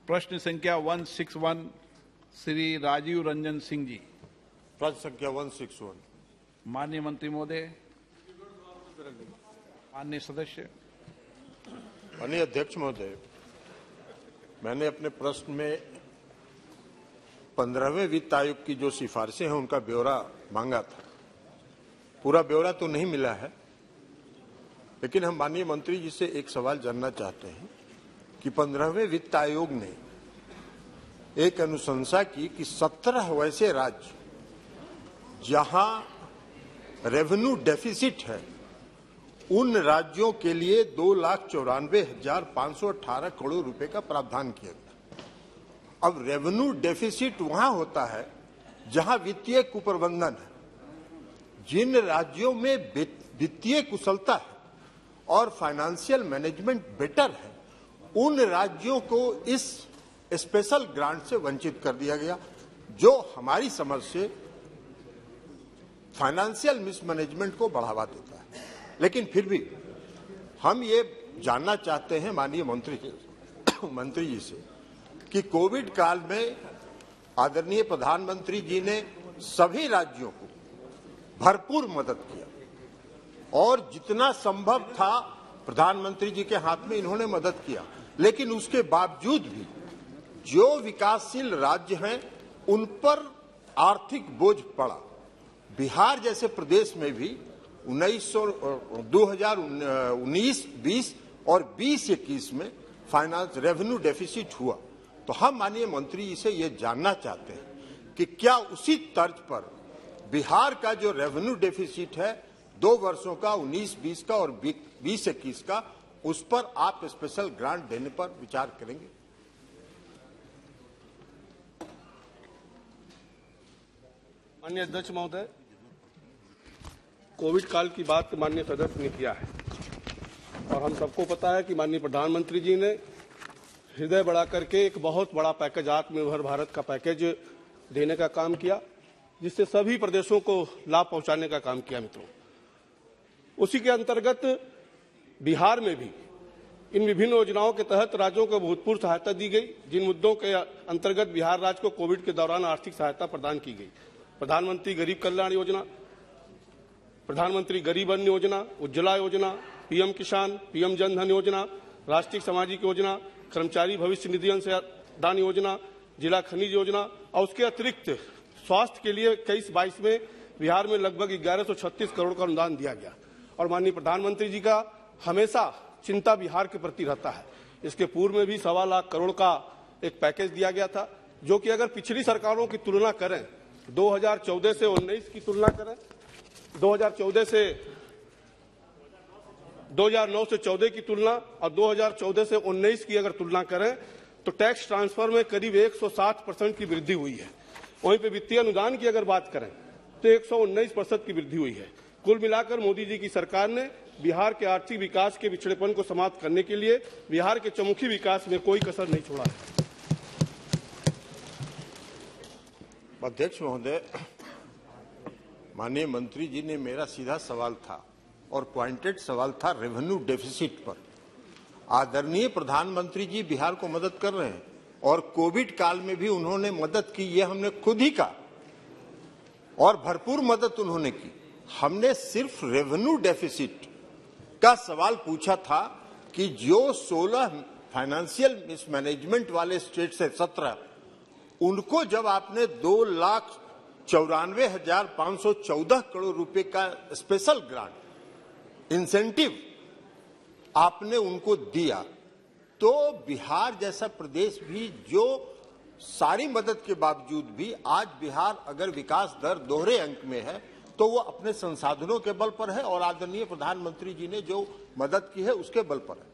प्रश्न संख्या 161 श्री राजीव रंजन सिंह जी। प्रश्न संख्या 161। माननीय मंत्री महोदय, माननीय सदस्य। माननीय अध्यक्ष महोदय, मैंने अपने प्रश्न में 15वें वित्त आयोग की जो सिफारिशें हैं उनका ब्यौरा मांगा था। पूरा ब्यौरा तो नहीं मिला है, लेकिन हम माननीय मंत्री जी से एक सवाल जानना चाहते हैं कि 15वें वित्त आयोग ने एक अनुशंसा की कि 17 वैसे राज्य जहां रेवेन्यू डेफिसिट है उन राज्यों के लिए 2,94,518 करोड़ रुपए का प्रावधान किया गया। अब रेवेन्यू डेफिसिट वहां होता है जहां वित्तीय कुप्रबंधन है। जिन राज्यों में वित्तीय कुशलता है और फाइनेंशियल मैनेजमेंट बेटर है, उन राज्यों को इस स्पेशल ग्रांट से वंचित कर दिया गया, जो हमारी समझ से फाइनेंशियल मिसमैनेजमेंट को बढ़ावा देता है। लेकिन फिर भी हम ये जानना चाहते हैं माननीय मंत्री जी से कि कोविड काल में आदरणीय प्रधानमंत्री जी ने सभी राज्यों को भरपूर मदद किया और जितना संभव था प्रधानमंत्री जी के हाथ में इन्होंने मदद किया, लेकिन उसके बावजूद भी जो विकासशील राज्य हैं उन पर आर्थिक बोझ पड़ा। बिहार जैसे प्रदेश में भी 2019-20 और 20-21 में फाइनेंस रेवेन्यू डेफिसिट हुआ। तो हम माननीय मंत्री जी से ये जानना चाहते हैं कि क्या उसी तर्ज पर बिहार का जो रेवेन्यू डेफिसिट है 2 वर्षों का 19-20 का और 20-21 का, उस पर आप स्पेशल ग्रांट देने पर विचार करेंगे? माननीय अध्यक्ष महोदय, कोविड काल की बात माननीय सदस्य ने किया है और हम सबको पता है कि माननीय प्रधानमंत्री जी ने हृदय बढ़ा करके एक बहुत बड़ा पैकेज, आत्मनिर्भर भारत का पैकेज देने का काम किया, जिससे सभी प्रदेशों को लाभ पहुंचाने का काम किया। मित्रों, उसी के अंतर्गत बिहार में भी इन विभिन्न योजनाओं के तहत राज्यों को भूतपूर्व सहायता दी गई। जिन मुद्दों के अंतर्गत बिहार राज्य को कोविड के दौरान आर्थिक सहायता प्रदान की गई: प्रधानमंत्री गरीब कल्याण योजना, प्रधानमंत्री गरीब अन्न योजना, उज्ज्वला योजना, पीएम किसान, पीएम जन धन योजना, राष्ट्रीय सामाजिक योजना, कर्मचारी भविष्य निधि अंशदान योजना, जिला खनिज योजना, और उसके अतिरिक्त स्वास्थ्य के लिए 21-22 में बिहार में लगभग 1136 करोड़ का अनुदान दिया गया। और माननीय प्रधानमंत्री जी का हमेशा चिंता बिहार के प्रति रहता है। इसके पूर्व में भी 1.25 लाख करोड़ का एक पैकेज दिया गया था, जो कि अगर पिछली सरकारों की तुलना करें, 2014 से 19 की तुलना करें, 2009 से 14 की तुलना और 2014 से 19 की अगर तुलना करें तो टैक्स ट्रांसफर में करीब 160% की वृद्धि हुई है। वहीं पे वित्तीय अनुदान की अगर बात करें तो 119% की वृद्धि हुई है। कुल मिलाकर मोदी जी की सरकार ने बिहार के आर्थिक विकास के पिछड़ेपन को समाप्त करने के लिए बिहार के चहुमुखी विकास में कोई कसर नहीं छोड़ा है। अध्यक्ष महोदय, माननीय मंत्री जी ने मेरा सीधा सवाल था और पॉइंटेड सवाल था रेवेन्यू डेफिसिट पर। आदरणीय प्रधानमंत्री जी बिहार को मदद कर रहे हैं और कोविड काल में भी उन्होंने मदद की, ये हमने खुद ही कहा, और भरपूर मदद उन्होंने की। हमने सिर्फ रेवेन्यू डेफिसिट का सवाल पूछा था कि जो 16 फाइनेंशियल मिसमैनेजमेंट वाले स्टेट से 17, उनको जब आपने 2,94,514 करोड़ रुपए का स्पेशल ग्रांट इंसेंटिव आपने उनको दिया, तो बिहार जैसा प्रदेश भी जो सारी मदद के बावजूद भी आज बिहार अगर विकास दर दोहरे अंक में है तो वो अपने संसाधनों के बल पर है और आदरणीय प्रधानमंत्री जी ने जो मदद की है उसके बल पर है।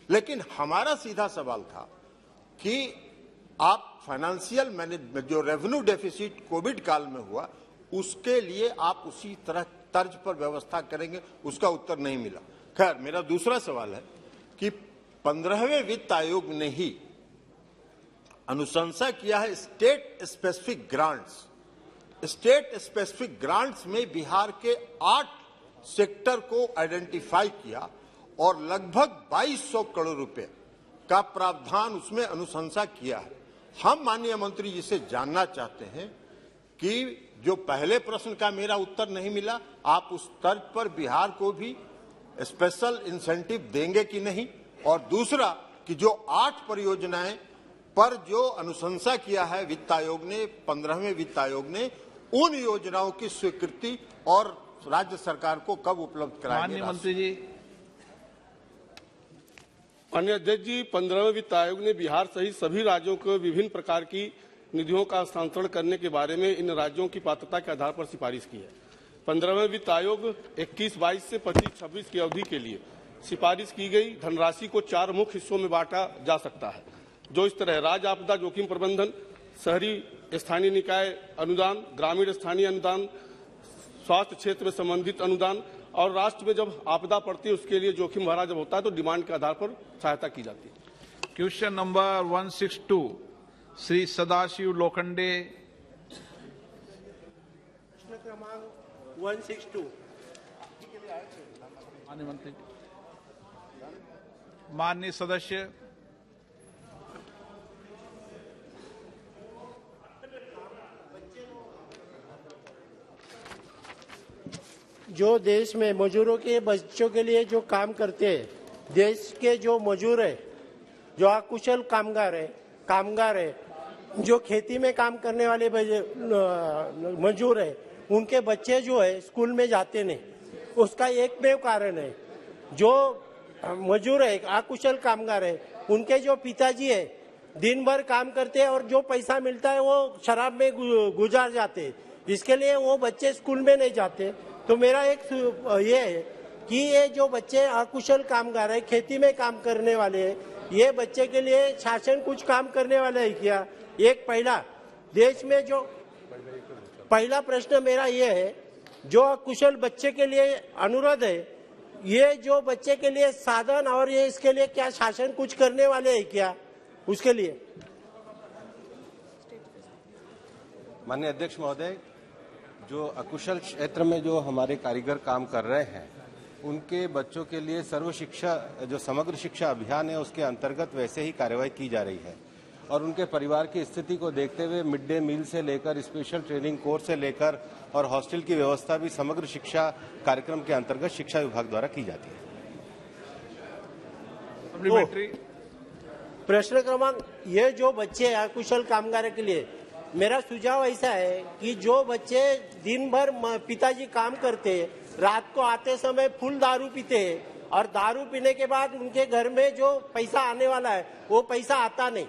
लेकिन हमारा सीधा सवाल था कि आप फाइनेंशियल मैनेजमेंट, जो रेवेन्यू डेफिसिट कोविड काल में हुआ, उसके लिए आप उसी तरह तर्ज पर व्यवस्था करेंगे, उसका उत्तर नहीं मिला। खैर, मेरा दूसरा सवाल है कि 15वें वित्त आयोग ने ही अनुशंसा किया है state specific grants. State specific grants में बिहार के 8 सेक्टर को आइडेंटिफाई किया और लगभग 2200 करोड़ रुपए का प्रावधान उसमें अनुशंसा किया है। हम माननीय मंत्री जी से जानना चाहते हैं कि जो पहले प्रश्न का मेरा उत्तर नहीं मिला, आप उस तर्ज पर बिहार को भी स्पेशल इंसेंटिव देंगे कि नहीं, और दूसरा कि जो 8 परियोजनाएं पर जो अनुशंसा किया है वित्त आयोग ने, 15वें वित्त आयोग ने, उन योजनाओं की स्वीकृति और राज्य सरकार को कब उपलब्ध कराएंगे? माननीय मंत्री जी। माननीय अध्यक्ष जी, 15वें वित्त आयोग ने बिहार सहित सभी राज्यों को विभिन्न प्रकार की निधियों का हस्तांतरण करने के बारे में इन राज्यों की पात्रता के आधार पर सिफारिश की है। 15वें वित्त आयोग 21-22 से 25-26 की अवधि के लिए सिफारिश की गई धनराशि को 4 मुख्य हिस्सों में बांटा जा सकता है, जो इस तरह राज्य आपदा जोखिम प्रबंधन, शहरी स्थानीय निकाय अनुदान, ग्रामीण स्थानीय अनुदान, स्वास्थ्य क्षेत्र में संबंधित अनुदान, और राष्ट्र में जब आपदा पड़ती है उसके लिए जोखिम भरा जब होता है तो डिमांड के आधार पर सहायता की जाती है। Question number 162 Shri Sadashiv Lokhande. प्रश्न क्रमांक 162। माननीय मंत्री, माननीय सदस्य। जो देश में मजदूरों के बच्चों के लिए जो काम करते हैं, देश के जो मजदूर है, जो अकुशल कामगार है, जो खेती में काम करने वाले मजदूर है, उनके बच्चे जो है स्कूल में जाते नहीं। उसका एकमेव कारण है, जो मजदूर है, अकुशल कामगार है, उनके जो पिताजी है दिन भर काम करते हैं और जो पैसा मिलता है वो शराब में गुजार जाते हैं। इसके लिए वो बच्चे स्कूल में नहीं जाते। तो मेरा एक ये है कि ये जो बच्चे अकुशल कामगार है, खेती में काम करने वाले हैं, ये बच्चे के लिए शासन कुछ काम करने वाला है क्या? एक पहला देश में जो पहला प्रश्न मेरा ये है, जो अकुशल बच्चे के लिए अनुरोध है, ये जो बच्चे के लिए साधन और ये इसके लिए क्या शासन कुछ करने वाले है क्या उसके लिए? माननीय अध्यक्ष महोदय, जो अकुशल क्षेत्र में जो हमारे कारीगर काम कर रहे हैं उनके बच्चों के लिए सर्व शिक्षा जो समग्र शिक्षा अभियान है उसके अंतर्गत वैसे ही कार्रवाई की जा रही है, और उनके परिवार की स्थिति को देखते हुए मिड डे मील से लेकर स्पेशल ट्रेनिंग कोर्स से लेकर और हॉस्टल की व्यवस्था भी समग्र शिक्षा कार्यक्रम के अंतर्गत शिक्षा विभाग द्वारा की जाती है। प्रश्न क्रमांक, ये जो बच्चे अकुशल कामगार के लिए मेरा सुझाव ऐसा है कि जो बच्चे दिन भर पिताजी काम करते, रात को आते समय फुल दारू पीते, और दारू पीने के बाद उनके घर में जो पैसा आने वाला है वो पैसा आता नहीं,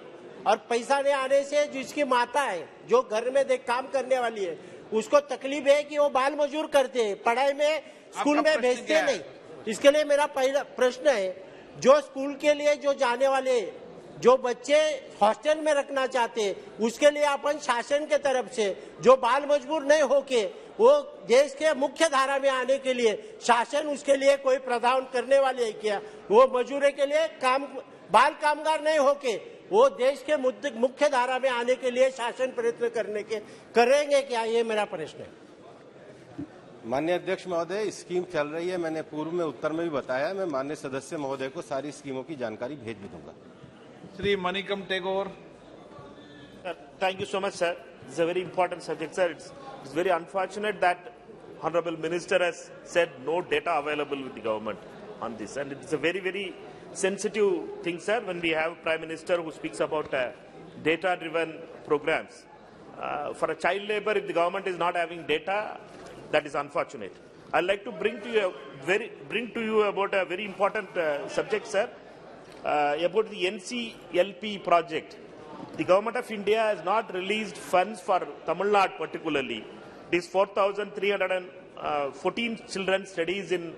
और पैसा नहीं आने से जिसकी माता है जो घर में काम करने वाली है उसको तकलीफ है कि वो बाल मजदूर करते हैं, पढ़ाई में स्कूल में भेजते नहीं। इसके लिए मेरा पहला प्रश्न है, जो स्कूल के लिए जो जाने वाले जो बच्चे हॉस्टल में रखना चाहते हैं उसके लिए अपन शासन के तरफ से जो बाल मजबूर नहीं होके वो देश के मुख्य धारा में आने के लिए शासन उसके लिए कोई प्रावधान करने वाले है क्या? वो मजदूरों के लिए बाल कामगार नहीं होके वो देश के मुख्य धारा में आने के लिए शासन प्रयत्न करेंगे क्या? ये मेरा प्रश्न है। माननीय अध्यक्ष महोदय, स्कीम चल रही है, मैंने पूर्व में उत्तर में भी बताया। मैं माननीय सदस्य महोदय को सारी स्कीमों की जानकारी भेज भी दूंगा। Shri Manickam Tagore. Thank you so much, sir. This is a very important subject, sir. It's very unfortunate that Honorable Minister has said no data available with the government on this. And it's a very, very sensitive thing, sir, when we have Prime Minister who speaks about data-driven programs. For a child labor, if the government is not having data, that is unfortunate. I'd like to bring to you about a very important subject, sir, about the NCLP project. The Government of India has not released funds for Tamil Nadu particularly. It is 4,314 children studies in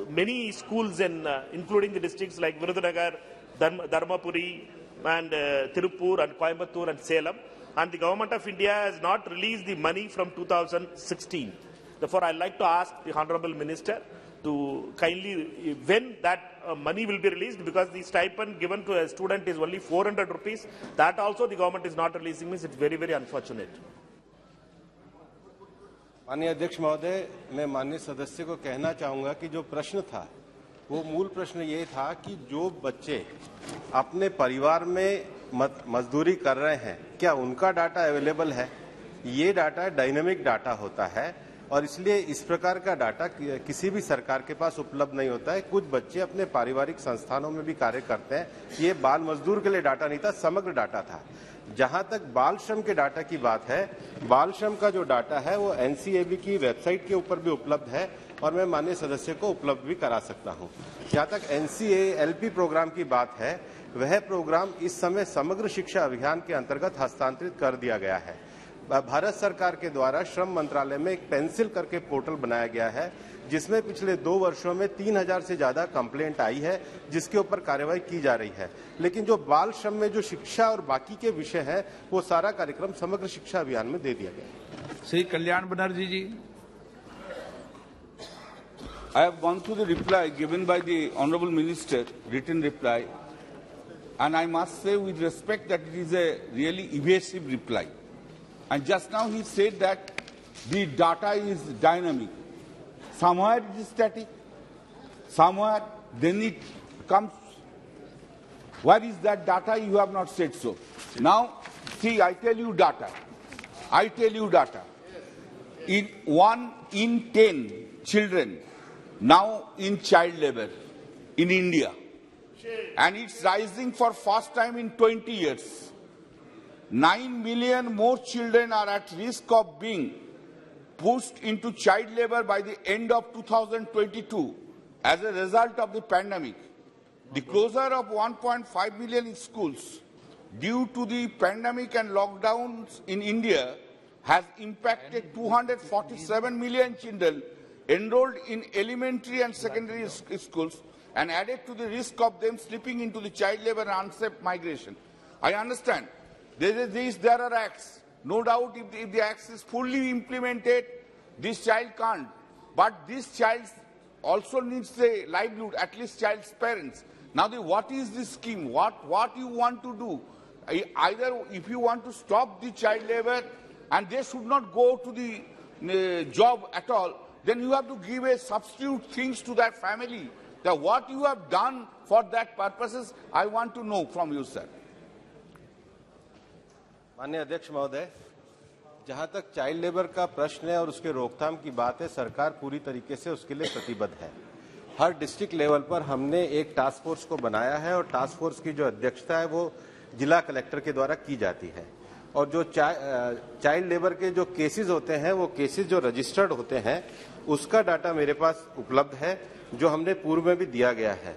many schools, including the districts like Virudhunagar, Dharmapuri, and Tirupur, and Coimbatore, and Salem. And the Government of India has not released the money from 2016. Therefore, I'd like to ask the Honorable Minister to kindly, when that money will be released, because the stipend given to a student is only 400 rupees. That also the government is not releasing. Means it's very, very unfortunate. माननीय अध्यक्ष महोदय, मैं माननीय सदस्य को कहना चाहूंगा कि जो प्रश्न था वो मूल प्रश्न ये था कि जो बच्चे अपने परिवार में मजदूरी कर रहे हैं, क्या उनका डाटा अवेलेबल है? ये डाटा डायनेमिक डाटा होता है और इसलिए इस प्रकार का डाटा किसी भी सरकार के पास उपलब्ध नहीं होता है। कुछ बच्चे अपने पारिवारिक संस्थानों में भी कार्य करते हैं। ये बाल मजदूर के लिए डाटा नहीं था, समग्र डाटा था। जहां तक बाल श्रम के डाटा की बात है, बाल श्रम का जो डाटा है वो एनसीएबी की वेबसाइट के ऊपर भी उपलब्ध है और मैं माननीय सदस्य को उपलब्ध भी करा सकता हूं। जहां तक एनसीएएलपी प्रोग्राम की बात है, वह प्रोग्राम इस समय समग्र शिक्षा अभियान के अंतर्गत हस्तांतरित कर दिया गया है। भारत सरकार के द्वारा श्रम मंत्रालय में एक पेंसिल करके पोर्टल बनाया गया है, जिसमें पिछले 2 वर्षों में 3000 से ज्यादा कंप्लेंट आई है, जिसके ऊपर कार्रवाई की जा रही है। लेकिन जो बाल श्रम में जो शिक्षा और बाकी के विषय है, वो सारा कार्यक्रम समग्र शिक्षा अभियान में दे दिया गया। श्री कल्याण बनर्जी जी। I have gone through the reply given by the Honourable Minister, written reply, and I must say with respect that it is a really evasive reply. And just now he said that the data is dynamic. Somewhere it is static, somewhere then it comes. Where is that data? You have not said so. Now, see, I tell you data. I tell you data. In 1 in 10 children now in child labor in India, and it's rising for first time in 20 years. 9 million more children are at risk of being pushed into child labor by the end of 2022 as a result of the pandemic. The closure of 1.5 million schools due to the pandemic and lockdowns in India has impacted 247 million children enrolled in elementary and secondary schools and added to the risk of them slipping into the child labor and unsafe migration. I understand there are acts. No doubt if the acts is fully implemented, this child can't. But this child also needs a livelihood, at least child's parents. Now, what is this scheme? What you want to do? Either if you want to stop the child labor and they should not go to the job at all, then you have to give a substitute things to that family. That what you have done for that purposes, I want to know from you, sir. माननीय अध्यक्ष महोदय, जहां तक child labour का प्रश्न है और उसके रोकथाम की बात है, सरकार पूरी तरीके से उसके लिए प्रतिबद्ध है। हर डिस्ट्रिक्ट लेवल पर हमने एक टास्क फोर्स को बनाया है और टास्क फोर्स की जो अध्यक्षता है वो जिला कलेक्टर के द्वारा की जाती है। और जो चाइल्ड लेबर के जो केसेस होते हैं, वो केसेस जो रजिस्टर्ड होते हैं, उसका डाटा मेरे पास उपलब्ध है, जो हमने पूर्व में भी दिया गया है।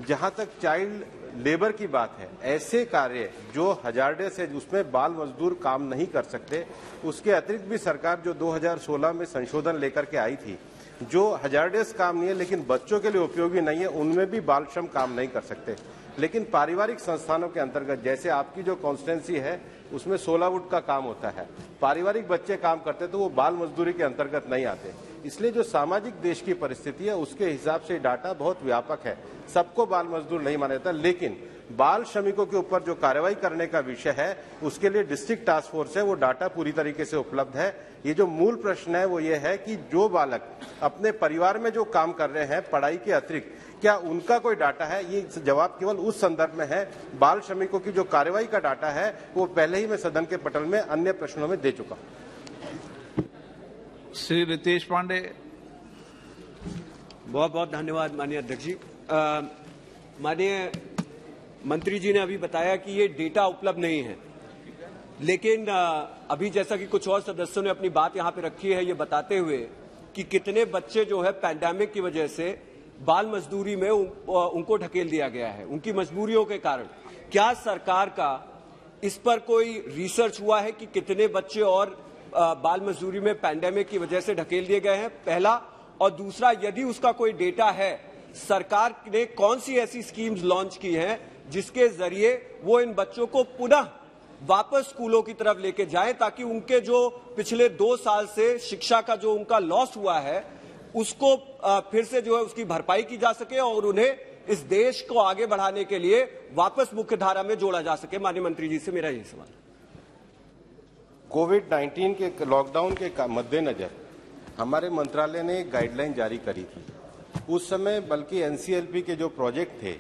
जहां तक चाइल्ड लेबर की बात है, ऐसे कार्य जो हजार्डस है, उसमें बाल मजदूर काम नहीं कर सकते, उसके अतिरिक्त भी सरकार जो 2016 में संशोधन लेकर के आई थी, जो हजार्डस काम नहीं है लेकिन बच्चों के लिए उपयोगी नहीं है, उनमें भी बाल श्रम काम नहीं कर सकते। लेकिन पारिवारिक संस्थानों के अंतर्गत, जैसे आपकी जो कॉन्स्टिट्यूंसी है, उसमें 16 वुड का काम होता है, पारिवारिक बच्चे काम करते तो वो बाल मजदूरी के अंतर्गत नहीं आते। इसलिए जो सामाजिक देश की परिस्थिति है, उसके हिसाब से डाटा बहुत व्यापक है, सबको बाल मजदूर नहीं माना जाता। लेकिन बाल श्रमिकों के ऊपर जो कार्रवाई करने का विषय है, उसके लिए डिस्ट्रिक्ट टास्क फोर्स है, वो डाटा पूरी तरीके से उपलब्ध है। ये जो मूल प्रश्न है वो ये है कि जो बालक अपने परिवार में जो काम कर रहे हैं पढ़ाई के अतिरिक्त, क्या उनका कोई डाटा है? ये जवाब केवल उस संदर्भ में है। बाल श्रमिकों की जो कार्रवाई का डाटा है वो पहले ही मैं सदन के पटल में अन्य प्रश्नों में दे चुका हूं। श्री रितेश पांडे। बहुत बहुत धन्यवाद माननीय अध्यक्ष जी। माननीय मंत्री जी ने अभी बताया कि ये डेटा उपलब्ध नहीं है, लेकिन अभी जैसा कि कुछ और सदस्यों ने अपनी बात यहां पे रखी है, ये बताते हुए कि कितने बच्चे जो है पैंडेमिक की वजह से बाल मजदूरी में उनको ढकेल दिया गया है, उनकी मजबूरियों के कारण। क्या सरकार का इस पर कोई रिसर्च हुआ है कि कितने बच्चे और बाल मजदूरी में पैंडेमिक की वजह से ढकेल दिए गए हैं? पहला। और दूसरा, यदि उसका कोई डेटा है, सरकार ने कौन सी ऐसी स्कीम्स लॉन्च की हैं जिसके जरिए वो इन बच्चों को पुनः वापस स्कूलों की तरफ लेके जाएं, ताकि उनके जो पिछले 2 साल से शिक्षा का जो उनका लॉस हुआ है, उसको फिर से जो है उसकी भरपाई की जा सके और उन्हें इस देश को आगे बढ़ाने के लिए वापस मुख्य धारा में जोड़ा जा सके। माननीय मंत्री जी से मेरा यही सवाल। कोविड-19 के लॉकडाउन के मद्देनजर हमारे मंत्रालय ने एक गाइडलाइन जारी करी थी उस समय बल्कि एनसीएलपी के जो प्रोजेक्ट थे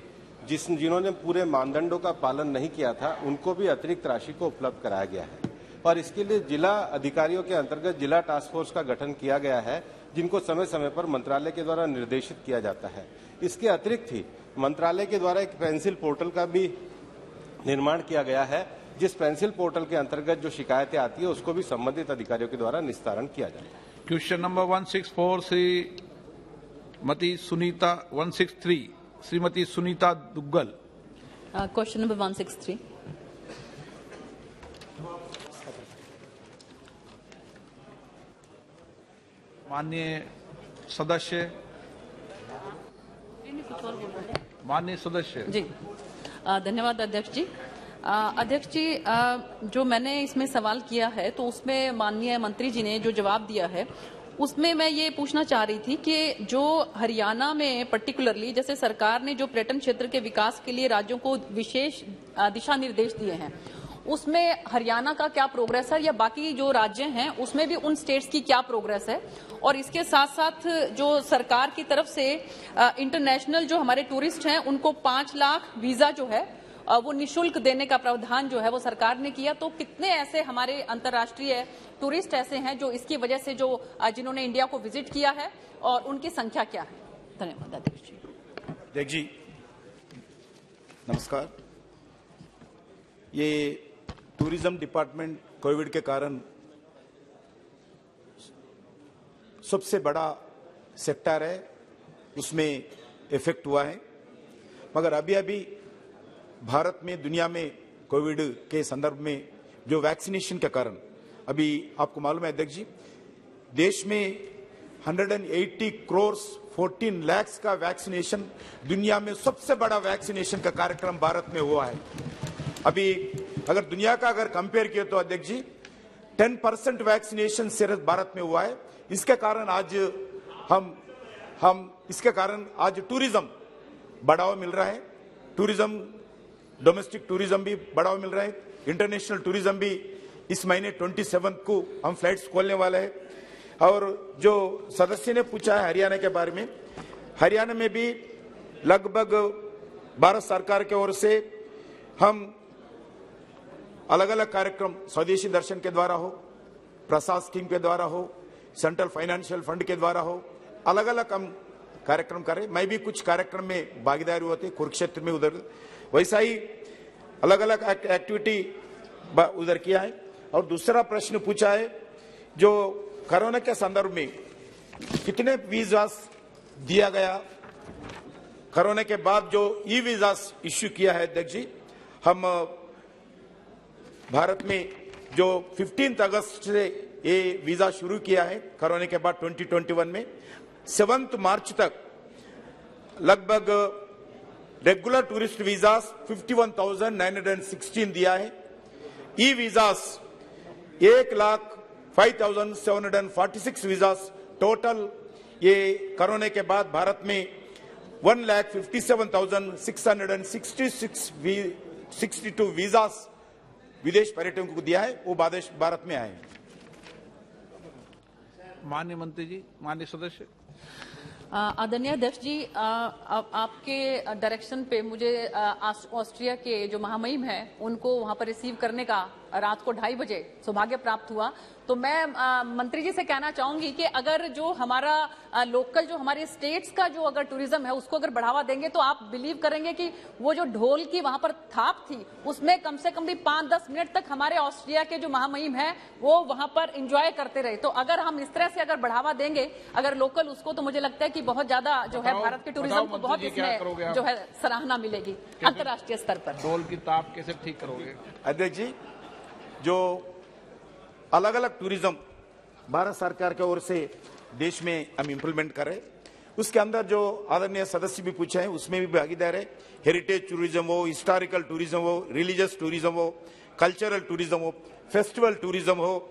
जिन्होंने पूरे मानदंडों का पालन नहीं किया था उनको भी अतिरिक्त राशि को उपलब्ध कराया गया है और इसके लिए जिला अधिकारियों के अंतर्गत जिला टास्क फोर्स का गठन किया गया है जिनको समय समय पर मंत्रालय के द्वारा निर्देशित किया जाता है। इसके अतिरिक्त ही मंत्रालय के द्वारा एक पेंसिल पोर्टल का भी निर्माण किया गया है जिस पेंसिल पोर्टल के अंतर्गत जो शिकायतें आती है उसको भी संबंधित अधिकारियों के द्वारा निस्तारण किया जाता है। Question number 164 Shrimati Sunita 163 Shrimati Sunita Duggal. Question number 163। माननीय सदस्य जी धन्यवाद अध्यक्ष जी। अध्यक्ष जी, जो मैंने इसमें सवाल किया है तो उसमें माननीय मंत्री जी ने जो जवाब दिया है उसमें मैं ये पूछना चाह रही थी कि जो हरियाणा में पर्टिकुलरली जैसे सरकार ने जो पर्यटन क्षेत्र के विकास के लिए राज्यों को विशेष दिशा निर्देश दिए हैं उसमें हरियाणा का क्या प्रोग्रेस है या बाकी जो राज्य हैं उसमें भी उन स्टेट्स की क्या प्रोग्रेस है, और इसके साथ साथ जो सरकार की तरफ से इंटरनेशनल जो हमारे टूरिस्ट हैं उनको 5 लाख वीजा जो है वो निशुल्क देने का प्रावधान जो है वो सरकार ने किया, तो कितने ऐसे हमारे अंतर्राष्ट्रीय टूरिस्ट ऐसे हैं जो इसकी वजह से जो जिन्होंने इंडिया को विजिट किया है और उनकी संख्या क्या है? धन्यवाद अध्यक्ष जी। अध्यक्ष जी नमस्कार। ये टूरिज्म डिपार्टमेंट कोविड के कारण सबसे बड़ा सेक्टर है, उसमें इफेक्ट हुआ है, मगर अभी भारत में दुनिया में कोविड के संदर्भ में जो वैक्सीनेशन के कारण अभी आपको मालूम है अध्यक्ष जी देश में 180 करोड़ 14 लाख का वैक्सीनेशन दुनिया में सबसे बड़ा वैक्सीनेशन का कार्यक्रम भारत में हुआ है। अभी अगर दुनिया का कंपेयर किया तो अध्यक्ष जी 10% वैक्सीनेशन सिर्फ भारत में हुआ है। इसके कारण आज टूरिज्म बढ़ावा मिल रहा है, टूरिज्म डोमेस्टिक टूरिज्म भी बढ़ावा मिल रहा है, इंटरनेशनल टूरिज्म भी इस महीने 27 को हम फ्लाइट्स खोलने वाले हैं। और जो सदस्य ने पूछा है हरियाणा के बारे में, हरियाणा में भी लगभग भारत सरकार की ओर से हम अलग अलग कार्यक्रम स्वदेशी दर्शन के द्वारा हो, प्रसाद स्कीम के द्वारा हो, सेंट्रल फाइनेंशियल फंड के द्वारा हो, अलग अलग हम कार्यक्रम करें। मैं भी कुछ कार्यक्रम में भागीदारी होती कुरुक्षेत्र में, उधर वैसा ही अलग अलग एक्टिविटी उधर किया है। और दूसरा प्रश्न पूछा है जो कोरोना के संदर्भ में कितने वीजास दिया गया, कोरोना के बाद जो ई वीजास इश्यू किया है अध्यक्ष जी, हम भारत में जो 15 अगस्त से ये वीजा शुरू किया है कोरोना के बाद 2021 में 7 मार्च तक लगभग रेगुलर टूरिस्ट वीजास 51,916 दिया है, ई वीजास 1,05,746 वीजास टोटल ये कोरोना के बाद भारत में 1,57,662 वीजास विदेश पर्यटकों को दिया है, वो भारत में आए। माननीय मंत्री जी, माननीय सदस्य। आदरणीय अध्यक्ष जी, आपके डायरेक्शन पे मुझे ऑस्ट्रिया के जो महामहिम हैं उनको वहां पर रिसीव करने का रात को 2:30 बजे सौभाग्य प्राप्त हुआ। तो मैं मंत्री जी से कहना चाहूंगी कि अगर जो हमारा लोकल जो हमारे स्टेट्स का जो अगर टूरिज्म है उसको अगर बढ़ावा देंगे तो आप बिलीव करेंगे कि वो जो ढोल की वहां पर थाप थी उसमें कम से कम भी 5-10 मिनट तक हमारे ऑस्ट्रिया के जो महामहिम है वो वहां पर इंजॉय करते रहे। तो अगर हम इस तरह से अगर बढ़ावा देंगे अगर लोकल उसको, तो मुझे लगता है कि बहुत ज्यादा जो है भारत के टूरिज्म को बहुत इसमें जो है सराहना मिलेगी अंतर्राष्ट्रीय स्तर पर। ढोल की ताप कैसे ठीक करोगे? अध्यक्ष जी, जो अलग अलग टूरिज्म भारत सरकार की ओर से देश में हम इम्प्लीमेंट कर रहे, उसके अंदर जो आदरणीय सदस्य भी पूछे हैं उसमें भी भागीदार है। हेरिटेज टूरिज्म हो, हिस्टोरिकल टूरिज्म हो, रिलीजियस टूरिज्म हो, कल्चरल टूरिज्म हो, फेस्टिवल टूरिज्म हो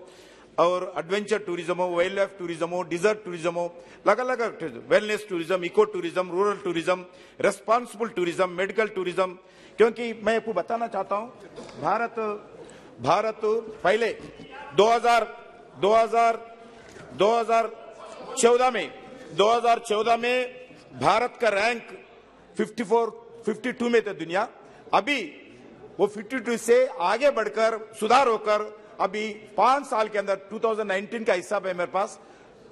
और एडवेंचर टूरिज्म हो, वाइल्ड लाइफ टूरिज्म हो, डिजर्ट टूरिज्म हो, अलग अलग wellness tourism, eco tourism, rural tourism, responsible tourism, medical tourism. क्योंकि मैं आपको बताना चाहता हूं भारत पहले 2014 में भारत का रैंक 52 में था दुनिया, अभी वो 52 से आगे बढ़कर सुधार होकर अभी 5 साल के अंदर 2019 का हिसाब है मेरे पास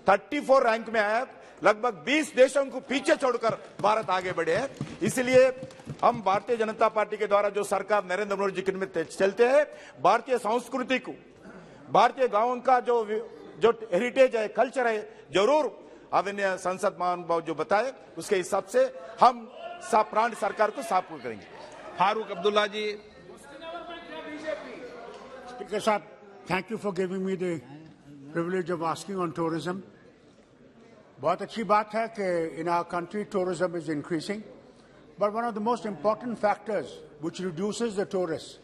34 रैंक में आया। लगभग 20 देशों को पीछे छोड़कर भारत आगे बढ़े हैं। इसलिए हम भारतीय जनता पार्टी के द्वारा जो सरकार नरेंद्र मोदी जी में चलते हैं, भारतीय संस्कृति को, भारतीय गांवों का जो हेरिटेज है, कल्चर है, जरूर आदरणीय संसद महानुभाव जो बताए उसके हिसाब से हम प्राण सरकार को साफ करेंगे। फारूक अब्दुल्ला जी। Speaker Sahab, thank you for giving me the privilege of asking on tourism. बहुत अच्छी बात है कि in our country tourism is increasing, but one of the most important factors which reduces the tourists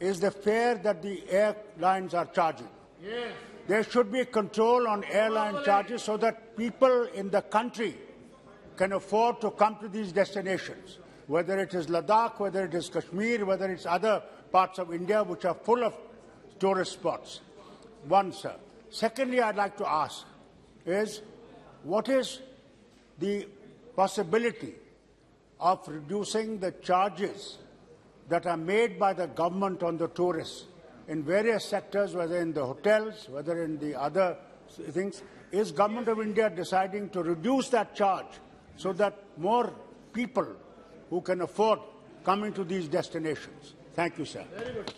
is the fare that the airlines are charging. Yes. There should be control on airline charges so that people in the country can afford to come to these destinations, whether it is Ladakh, whether it is Kashmir, whether it's other parts of India which are full of tourist spots. One, sir. Secondly, I'd like to ask is, what is the possibility of reducing the charges that are made by the government on the tourists in various sectors, whether in the hotels, whether in the other things? Is Government of India deciding to reduce that charge so that more people who can afford coming to these destinations? Thank you, sir. Very good.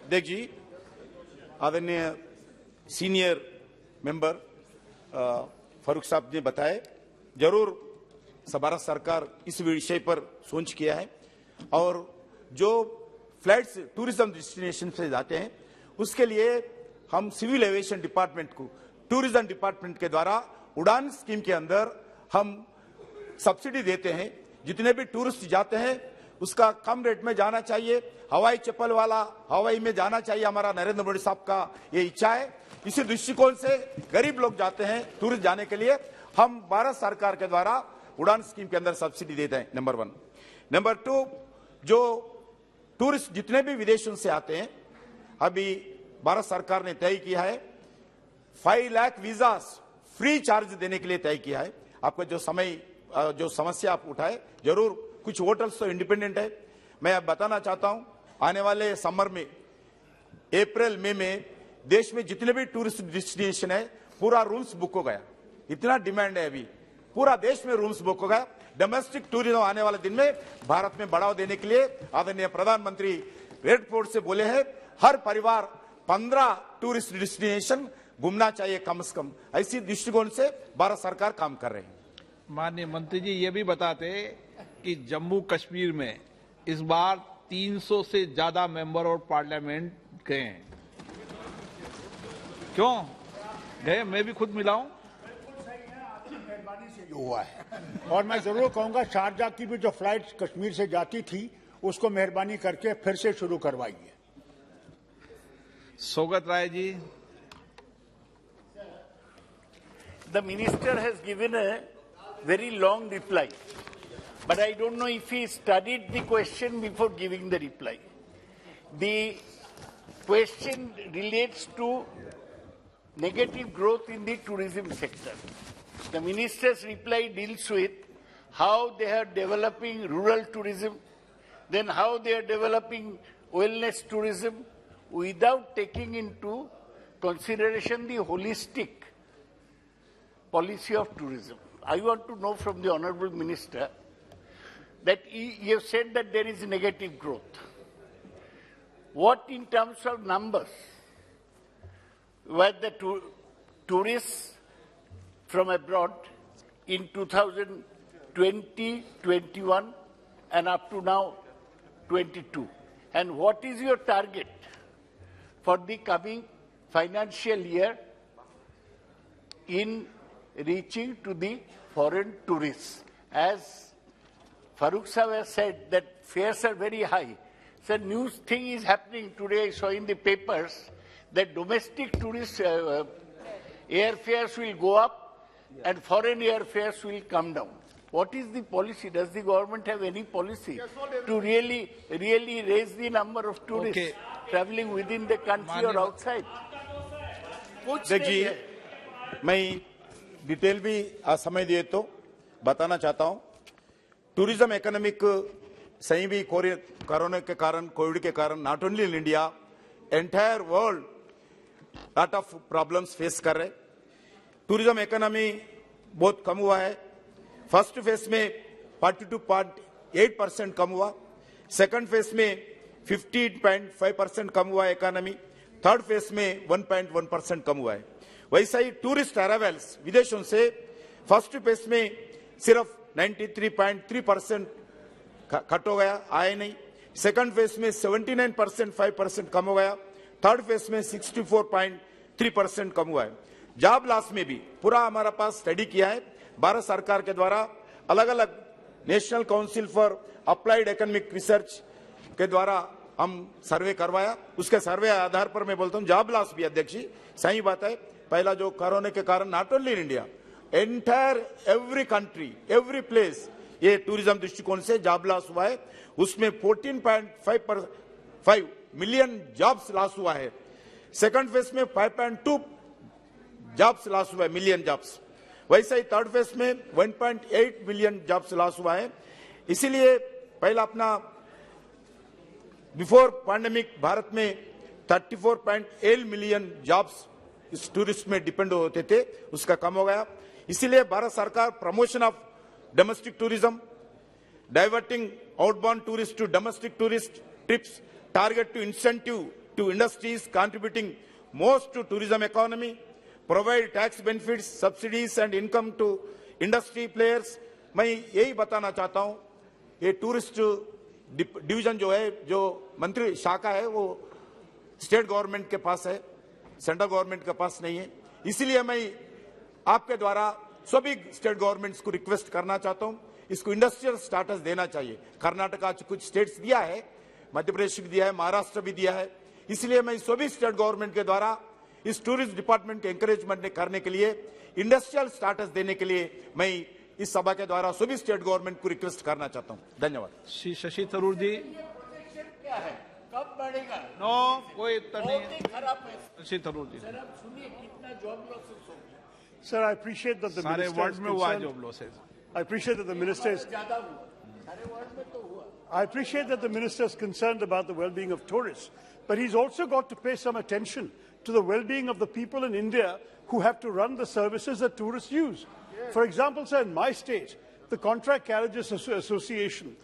देखिए, आदरणीय senior member Farooq साहब ने बताए, जरूर भारत सरकार इस विषय पर सोच किया है और जो फ्लाइट्स टूरिज्म डेस्टिनेशन से जाते हैं उसके लिए हम सिविल एविएशन डिपार्टमेंट को टूरिज्म डिपार्टमेंट के द्वारा उड़ान स्कीम के अंदर हम सब्सिडी देते हैं। जितने भी टूरिस्ट जाते हैं उसका कम रेट में जाना चाहिए, हवाई चप्पल वाला हवाई में जाना चाहिए। हमारा नरेंद्र मोदी साहब का ये इच्छा है। इसी दृष्टिकोण से गरीब लोग जाते हैं टूरिस्ट जाने के लिए, हम भारत सरकार के द्वारा उड़ान स्कीम के अंदर सब्सिडी देते हैं, नंबर 1। नंबर 2, जो टूरिस्ट जितने भी विदेशों से आते हैं, अभी भारत सरकार ने तय किया है 5 लाख वीजा फ्री चार्ज देने के लिए तय किया है। आपका जो समस्या आप उठाए, जरूर कुछ होटल्स तो इंडिपेंडेंट है। मैं अब बताना चाहता हूं, आने वाले समर में अप्रैल मई में देश में जितने भी टूरिस्ट डेस्टिनेशन है पूरा रूम्स बुक हो गया। इतना डिमांड है, अभी पूरा देश में रूम्स बुक हो गया। डोमेस्टिक टूरिज्म आने वाले दिन में भारत में बढ़ावा देने के लिए आदरणीय प्रधानमंत्री रेड फोर्ट से बोले हैं हर परिवार 15 टूरिस्ट डेस्टिनेशन घूमना चाहिए कम से कम। ऐसी दृष्टिकोण से भारत सरकार काम कर रही है। माननीय मंत्री जी ये भी बताते कि जम्मू कश्मीर में इस बार 300 से ज्यादा मेंबर ऑफ पार्लियामेंट गए हैं। क्यों गए? मैं भी खुद मिला हूं। मेहरबानी से हुआ है और मैं जरूर कहूंगा शारजा की भी जो फ्लाइट कश्मीर से जाती थी उसको मेहरबानी करके फिर से शुरू करवाइए। Sougat Rai ji. The minister has given a very long reply, but I don't know if he studied the question before giving the reply. The question relates to negative growth in the tourism sector. The minister's reply deals with how they are developing rural tourism, then how they are developing wellness tourism without taking into consideration the holistic policy of tourism. I want to know from the Honourable Minister that you have said that there is negative growth. What in terms of numbers were the tourists from abroad in 2020, 21 and up to now 22? And what is your target for the coming financial year in reaching to the foreign tourists? As Farooq Sahib has said that fares are very high. So new thing is happening today. I saw in the papers that domestic tourist airfares will go up and foreign airfares will come down. What is the policy? Does the government have any policy to really raise the number of tourists traveling within the country or outside? देखिए, मैं detail भी समय दिए तो बताना चाहता हूं, tourism economic सही भी कोरोना के कारण, कोविड के कारण, not only in India, entire world lot of problems face कर रहे। टूरिज्म इकोनॉमी बहुत कम हुआ है। फर्स्ट फेज में 42.8% कम हुआ, सेकंड फेज में 15.5% कम हुआ इकोनॉमी, थर्ड फेज में 1.1% कम हुआ है। वैसा ही टूरिस्ट अराइवल्स विदेशों से फर्स्ट फेज में सिर्फ 93.3% कट हो गया, आए नहीं। सेकंड फेज में 79.5% कम हो गया, थर्ड फेज में 64.3% कम हुआ है। जॉब लॉस में भी पूरा हमारा पास स्टडी किया है, भारत सरकार के द्वारा अलग अलग national council for applied economic research के द्वारा हम सर्वे करवाया। उसके सर्वे आधार पर मैं बोलता हूं जॉब लॉस भी अध्यक्ष जी सही बात है। पहला जो कोरोना के कारण not only in India, entire every country, every place ये टूरिज्म दृष्टिकोण से जॉब लॉस हुआ है। उसमें 14.5 मिलियन जॉब्स लॉस हुआ है। सेकंड फेज में 5.2 जॉब्स लॉस हुआ है, मिलियन जॉब्स। वैसे ही थर्ड फेज में 1.8 मिलियन जॉब्स लॉस हुआ है। इसीलिए पहला अपना बिफोर पैंडेमिक भारत में 34.8 मिलियन जॉब्स इस टूरिस्ट में डिपेंड होते थे, उसका कम हो गया। इसीलिए भारत सरकार promotion of domestic tourism, diverting outbound tourist to domestic tourist trips, target to incentive to industries contributing most to tourism economy, provide tax benefits, subsidies and income to industry players. मैं यही बताना चाहता हूं, ये टूरिस्ट डिवीजन जो है, जो मंत्री शाखा है, वो स्टेट गवर्नमेंट के पास है, सेंट्रल गवर्नमेंट के पास नहीं है। इसलिए मैं आपके द्वारा सभी स्टेट गवर्नमेंट्स को रिक्वेस्ट करना चाहता हूं, इसको इंडस्ट्रियल स्टेटस देना चाहिए। कर्नाटका कुछ स्टेट्स दिया है, मध्य प्रदेश भी दिया है, महाराष्ट्र भी दिया है। इसलिए मैं सभी स्टेट गवर्नमेंट के द्वारा इस टूरिज्म डिपार्टमेंट के एंकरेजमेंट करने के लिए, इंडस्ट्रियल स्टेटस देने के लिए मैं इस सभा के द्वारा सभी स्टेट गवर्नमेंट को रिक्वेस्ट करना चाहता हूं। धन्यवाद। श्री शशि थरूर जी। क्या है, कब बढ़ेगा? नो, कोई उत्तर नहीं है। खराब है। शशि थरूर जी। सर आप सुनिए कितना जॉब लॉसेस हो गया। Sir, I appreciate that the सारे minister वर्ल्ड is में हुआ concerned. Job losses. I appreciate that the minister is. ज्यादा हुआ, सारे वर्ल्ड में तो हुआ। I appreciate that the minister is concerned about the well-being of tourists, but he's also got to pay some attention to the well-being of the people in India who have to run the services that tourists use. For example, sir, in my state, the Contract Carriages Association,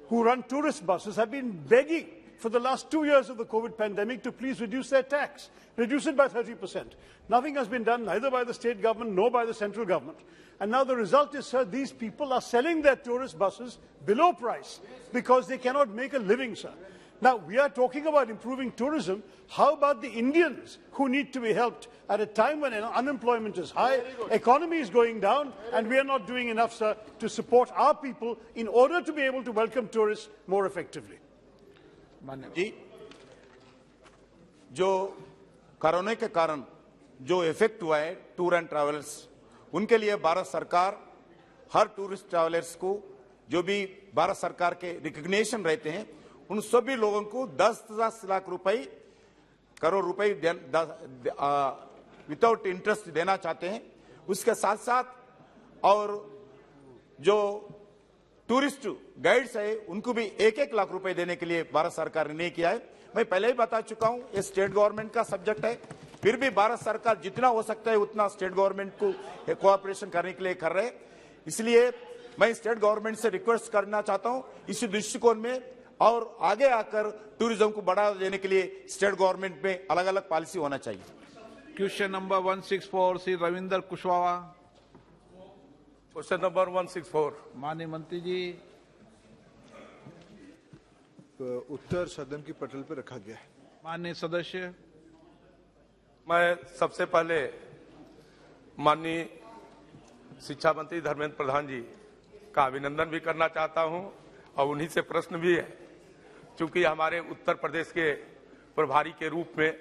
who run tourist buses, have been begging for the last 2 years of the COVID pandemic to please reduce their tax, reduce it by 30%. Nothing has been done, neither by the state government nor by the central government. And now the result is, sir, these people are selling their tourist buses below price because they cannot make a living, sir. Now, we are talking about improving tourism. How about the Indians who need to be helped at a time when unemployment is high, economy is going down, and we are not doing enough, sir, to support our people in order to be able to welcome tourists more effectively? जी, जो corona के कारण जो effect हुआ है tour and travellers, उनके लिए भारत सरकार हर tourist travellers को जो भी भारत सरकार के रिकग्निशन रहते हैं, उन सभी लोगों को 10 लाख रुपए, करोड़ रुपए विदाउट इंटरेस्ट देना चाहते हैं। उसके साथ साथ और जो टूरिस्ट गाइड्स है, उनको भी 1-1 लाख रुपए देने के लिए भारत सरकार ने नहीं किया है। मैं पहले ही बता चुका हूं, ये स्टेट गवर्नमेंट का सब्जेक्ट है। फिर भी भारत सरकार जितना हो सकता है उतना स्टेट गवर्नमेंट को कोऑपरेशन करने के लिए कर रहे हैं। इसलिए मैं स्टेट गवर्नमेंट से रिक्वेस्ट करना चाहता हूं, इसी दृष्टिकोण में और आगे आकर टूरिज्म को बढ़ावा देने के लिए स्टेट गवर्नमेंट में अलग अलग पॉलिसी होना चाहिए। Question number 164 Shri Ravinder Kushwaha. Question number 164। माननीय मंत्री जी। उत्तर सदन की पटल पर रखा गया है। माननीय सदस्य। मैं सबसे पहले माननीय शिक्षा मंत्री धर्मेंद्र प्रधान जी का अभिनंदन भी करना चाहता हूं और उन्हीं से प्रश्न भी है। चूंकि हमारे उत्तर प्रदेश के प्रभारी के रूप में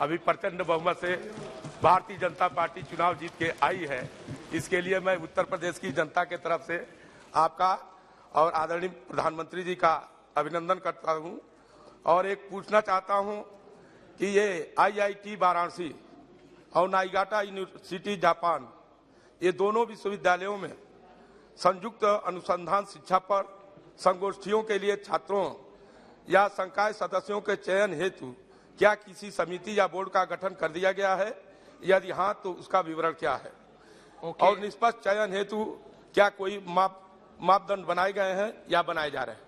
अभी प्रचंड बहुमत से भारतीय जनता पार्टी चुनाव जीत के आई है, इसके लिए मैं उत्तर प्रदेश की जनता के तरफ से आपका और आदरणीय प्रधानमंत्री जी का अभिनंदन करता हूं। और एक पूछना चाहता हूं कि ये IIT वाराणसी और नाइगाटा यूनिवर्सिटी जापान, ये दोनों विश्वविद्यालयों में संयुक्त अनुसंधान शिक्षा पर संगोष्ठियों के लिए छात्रों या संकाय सदस्यों के चयन हेतु क्या किसी समिति या बोर्ड का गठन कर दिया गया है? यदि हाँ तो उसका विवरण क्या है? और निष्पक्ष चयन हेतु क्या कोई मापदंड बनाए गए हैं या बनाए जा रहे हैं?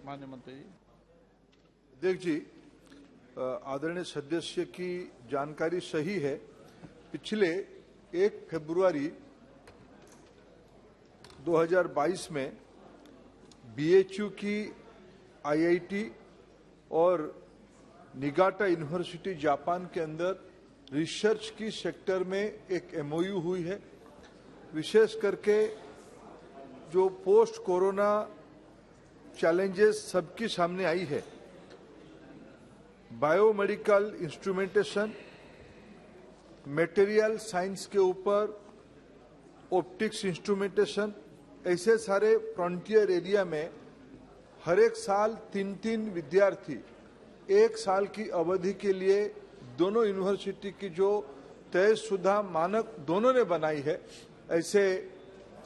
माननीय मंत्री जी। अध्यक्ष जी, आदरणीय सदस्य की जानकारी सही है। पिछले 1 फरवरी 2022 में BHU की IIT और निगाटा यूनिवर्सिटी जापान के अंदर रिसर्च की सेक्टर में एक MOU हुई है। विशेष करके जो पोस्ट कोरोना चैलेंजेस सबके सामने आई है, बायोमेडिकल इंस्ट्रूमेंटेशन, मटेरियल साइंस के ऊपर ऑप्टिक्स इंस्ट्रूमेंटेशन, ऐसे सारे फ्रंटियर एरिया में हर एक साल 3-3 विद्यार्थी 1 साल की अवधि के लिए दोनों यूनिवर्सिटी की जो तयशुदा मानक दोनों ने बनाई है, ऐसे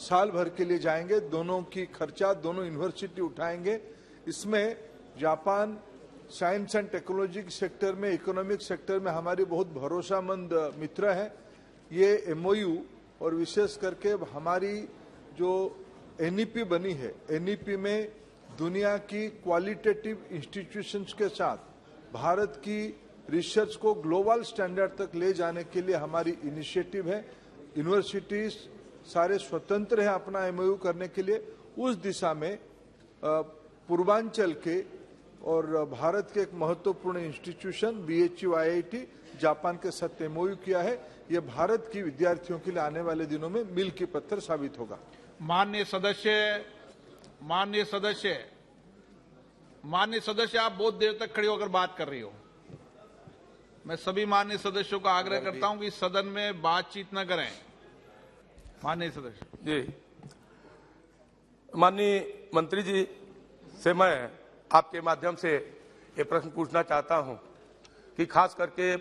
साल भर के लिए जाएंगे। दोनों की खर्चा दोनों यूनिवर्सिटी उठाएंगे। इसमें जापान साइंस एंड टेक्नोलॉजी के सेक्टर में, इकोनॉमिक सेक्टर में हमारी बहुत भरोसामंद मित्र है। ये MOU और विशेष करके हमारी जो NEP बनी है, NEP में दुनिया की क्वालिटेटिव इंस्टीट्यूशंस के साथ भारत की रिसर्च को ग्लोबल स्टैंडर्ड तक ले जाने के लिए हमारी इनिशिएटिव है। यूनिवर्सिटीज सारे स्वतंत्र हैं अपना MOU करने के लिए। उस दिशा में पूर्वांचल के और भारत के एक महत्वपूर्ण इंस्टीट्यूशन BHU IIT जापान के साथ MOU किया है। यह भारत की विद्यार्थियों के लिए आने वाले दिनों में मील की पत्थर साबित होगा। माननीय सदस्य, आप बहुत देर तक खड़े होकर बात कर रही हो। मैं सभी माननीय सदस्यों का आग्रह करता हूं कि सदन में बातचीत न करें। माननीय सदस्य जी, माननीय मंत्री जी से मैं आपके माध्यम से ये प्रश्न पूछना चाहता हूं कि खास करके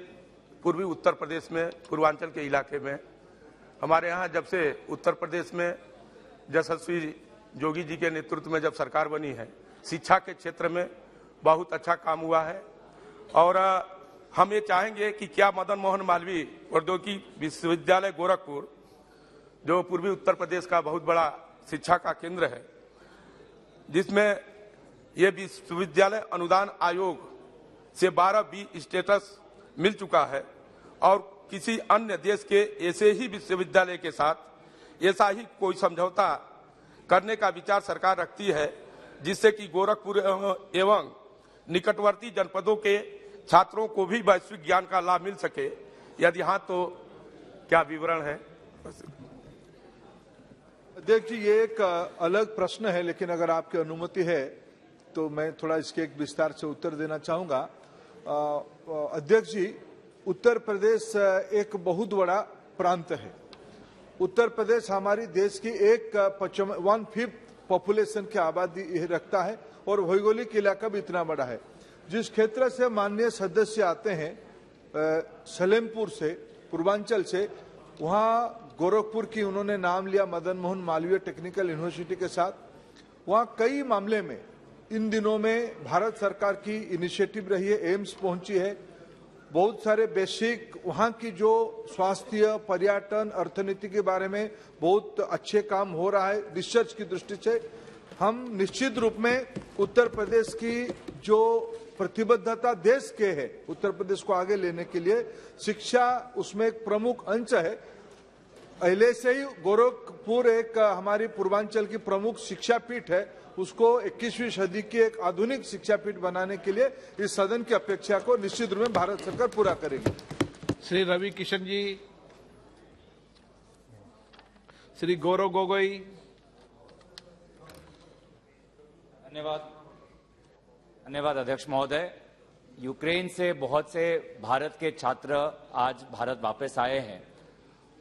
पूर्वी उत्तर प्रदेश में, पूर्वांचल के इलाके में, हमारे यहाँ जब से उत्तर प्रदेश में यशस्वी जोगी जी के नेतृत्व में जब सरकार बनी है, शिक्षा के क्षेत्र में बहुत अच्छा काम हुआ है। और हम ये चाहेंगे कि क्या मदन मोहन मालवीय प्रौद्योगिकी विश्वविद्यालय गोरखपुर, जो पूर्वी उत्तर प्रदेश का बहुत बड़ा शिक्षा का केंद्र है, जिसमें ये विश्वविद्यालय अनुदान आयोग से 12B स्टेटस मिल चुका है, और किसी अन्य देश के ऐसे ही विश्वविद्यालय के साथ ऐसा ही कोई समझौता करने का विचार सरकार रखती है, जिससे कि गोरखपुर एवं निकटवर्ती जनपदों के छात्रों को भी वैश्विक ज्ञान का लाभ मिल सके? यदि हाँ तो क्या विवरण है? अध्यक्ष जी, ये एक अलग प्रश्न है, लेकिन अगर आपकी अनुमति है तो मैं थोड़ा इसके एक विस्तार से उत्तर देना चाहूंगा। अध्यक्ष जी, उत्तर प्रदेश एक बहुत बड़ा प्रांत है। उत्तर प्रदेश हमारी देश की 1/5 पॉपुलेशन की आबादी रखता है और भौगोलिक इलाका भी इतना बड़ा है। जिस क्षेत्र से माननीय सदस्य आते हैं, सलेमपुर से, पूर्वांचल से, वहाँ गोरखपुर की उन्होंने नाम लिया मदन मोहन मालवीय टेक्निकल यूनिवर्सिटी के साथ। वहाँ कई मामले में इन दिनों में भारत सरकार की इनिशिएटिव रही है, एम्स पहुंची है, बहुत सारे बेसिक वहाँ की जो स्वास्थ्य, पर्यटन, अर्थनीति के बारे में बहुत अच्छे काम हो रहा है। रिसर्च की दृष्टि से हम निश्चित रूप में उत्तर प्रदेश की जो प्रतिबद्धता देश के है, उत्तर प्रदेश को आगे लेने के लिए शिक्षा उसमें एक प्रमुख अंश है। पहले से ही गोरखपुर एक हमारी पूर्वांचल की प्रमुख शिक्षा पीठ है, उसको 21वीं सदी की एक आधुनिक शिक्षा पीठ बनाने के लिए इस सदन की अपेक्षा को निश्चित रूप में भारत सरकार पूरा करेगी। श्री रवि किशन जी, श्री गौरव गोगोई। धन्यवाद अध्यक्ष महोदय। यूक्रेन से बहुत से भारत के छात्र आज भारत वापस आए हैं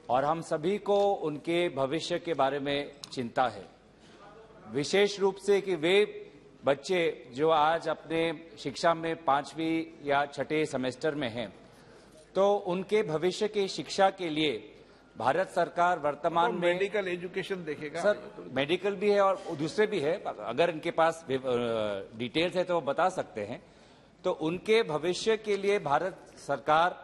और हम सभी को उनके भविष्य के बारे में चिंता है, विशेष रूप से कि वे बच्चे जो आज अपने शिक्षा में 5वीं या 6ठे सेमेस्टर में हैं, तो उनके भविष्य की शिक्षा के लिए भारत सरकार वर्तमान में मेडिकल एजुकेशन देखेगा सर, मेडिकल भी है और दूसरे भी है। अगर इनके पास डिटेल्स है तो वो बता सकते हैं। तो उनके भविष्य के लिए भारत सरकार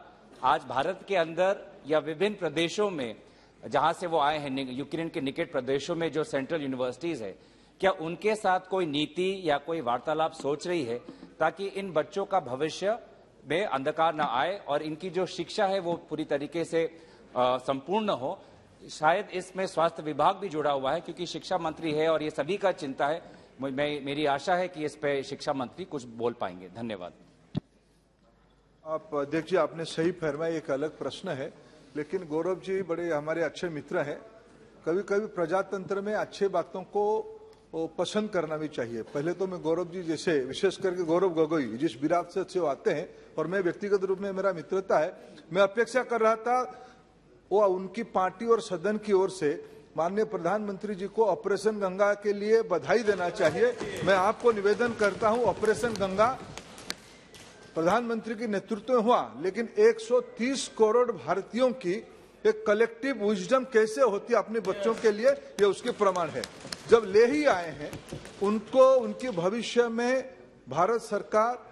आज भारत के अंदर या विभिन्न प्रदेशों में जहां से वो आए हैं, यूक्रेन के निकट प्रदेशों में जो सेंट्रल यूनिवर्सिटीज है, क्या उनके साथ कोई नीति या कोई वार्तालाप सोच रही है ताकि इन बच्चों का भविष्य में अंधकार न आए और इनकी जो शिक्षा है वो पूरी तरीके से संपूर्ण हो? शायद इसमें स्वास्थ्य विभाग भी जुड़ा हुआ है क्योंकि शिक्षा मंत्री है और ये सभी का चिंता है। मेरी आशा है कि इस पे शिक्षा मंत्री कुछ बोल पाएंगे। धन्यवाद। आप अध्यक्ष जी, आपने सही फरमाया, एक अलग प्रश्न है, लेकिन गौरव जी बड़े हमारे अच्छे मित्र हैं। कभी कभी प्रजातंत्र में अच्छे बातों को पसंद करना भी चाहिए। पहले तो मैं गौरव जी जैसे, विशेष करके गौरव गोगोई जिस विरासत से आते हैं और मैं व्यक्तिगत रूप में मेरा मित्रता है, मैं अपेक्षा कर रहा था वो उनकी पार्टी और सदन की ओर से माननीय प्रधानमंत्री जी को ऑपरेशन गंगा के लिए बधाई देना चाहिए। मैं आपको निवेदन करता हूं, ऑपरेशन गंगा प्रधानमंत्री के नेतृत्व में हुआ, लेकिन 130 करोड़ भारतीयों की एक कलेक्टिव विजडम कैसे होती है अपने बच्चों के लिए, ये उसके प्रमाण है। जब ले ही आए हैं उनको, उनके भविष्य में भारत सरकार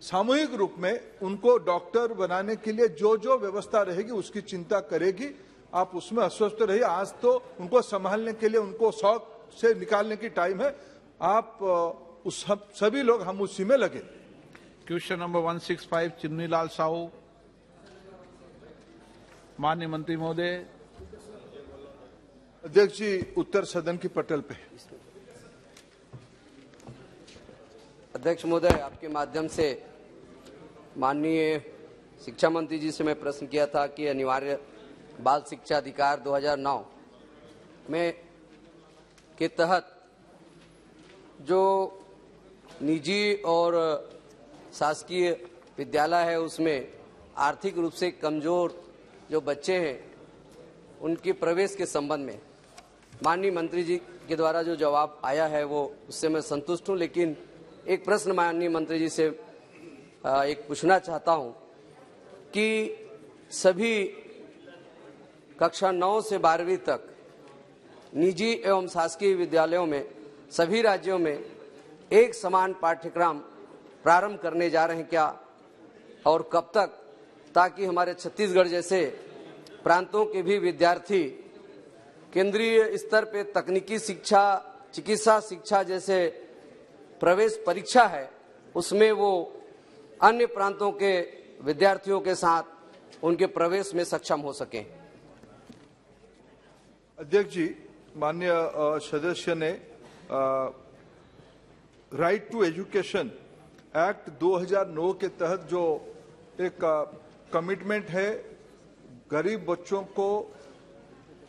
सामूहिक रूप में उनको डॉक्टर बनाने के लिए जो जो व्यवस्था रहेगी उसकी चिंता करेगी। आप उसमें आश्वस्त रहिए। आज तो उनको संभालने के लिए, उनको शौक से निकालने की टाइम है। आप उस सभी लोग हम उसी में लगे। Question number 165 Chinnilal Sahu. माननीय मंत्री महोदय। अध्यक्ष जी, उत्तर सदन की पटल पे। अध्यक्ष महोदय, आपके माध्यम से माननीय शिक्षा मंत्री जी से मैं प्रश्न किया था कि अनिवार्य बाल शिक्षा अधिकार 2009 में के तहत जो निजी और शासकीय विद्यालय है उसमें आर्थिक रूप से कमजोर जो बच्चे हैं उनके प्रवेश के संबंध में माननीय मंत्री जी के द्वारा जो जवाब आया है वो उससे मैं संतुष्ट हूं। लेकिन एक प्रश्न माननीय मंत्री जी से एक पूछना चाहता हूं कि सभी कक्षा 9 से 12वीं तक निजी एवं शासकीय विद्यालयों में सभी राज्यों में एक समान पाठ्यक्रम प्रारंभ करने जा रहे हैं क्या, और कब तक, ताकि हमारे छत्तीसगढ़ जैसे प्रांतों के भी विद्यार्थी केंद्रीय स्तर पे तकनीकी शिक्षा, चिकित्सा शिक्षा जैसे प्रवेश परीक्षा है उसमें वो अन्य प्रांतों के विद्यार्थियों के साथ उनके प्रवेश में सक्षम हो सकें। अध्यक्ष जी, माननीय सदस्य ने राइट टू एजुकेशन एक्ट 2009 के तहत जो एक कमिटमेंट है गरीब बच्चों को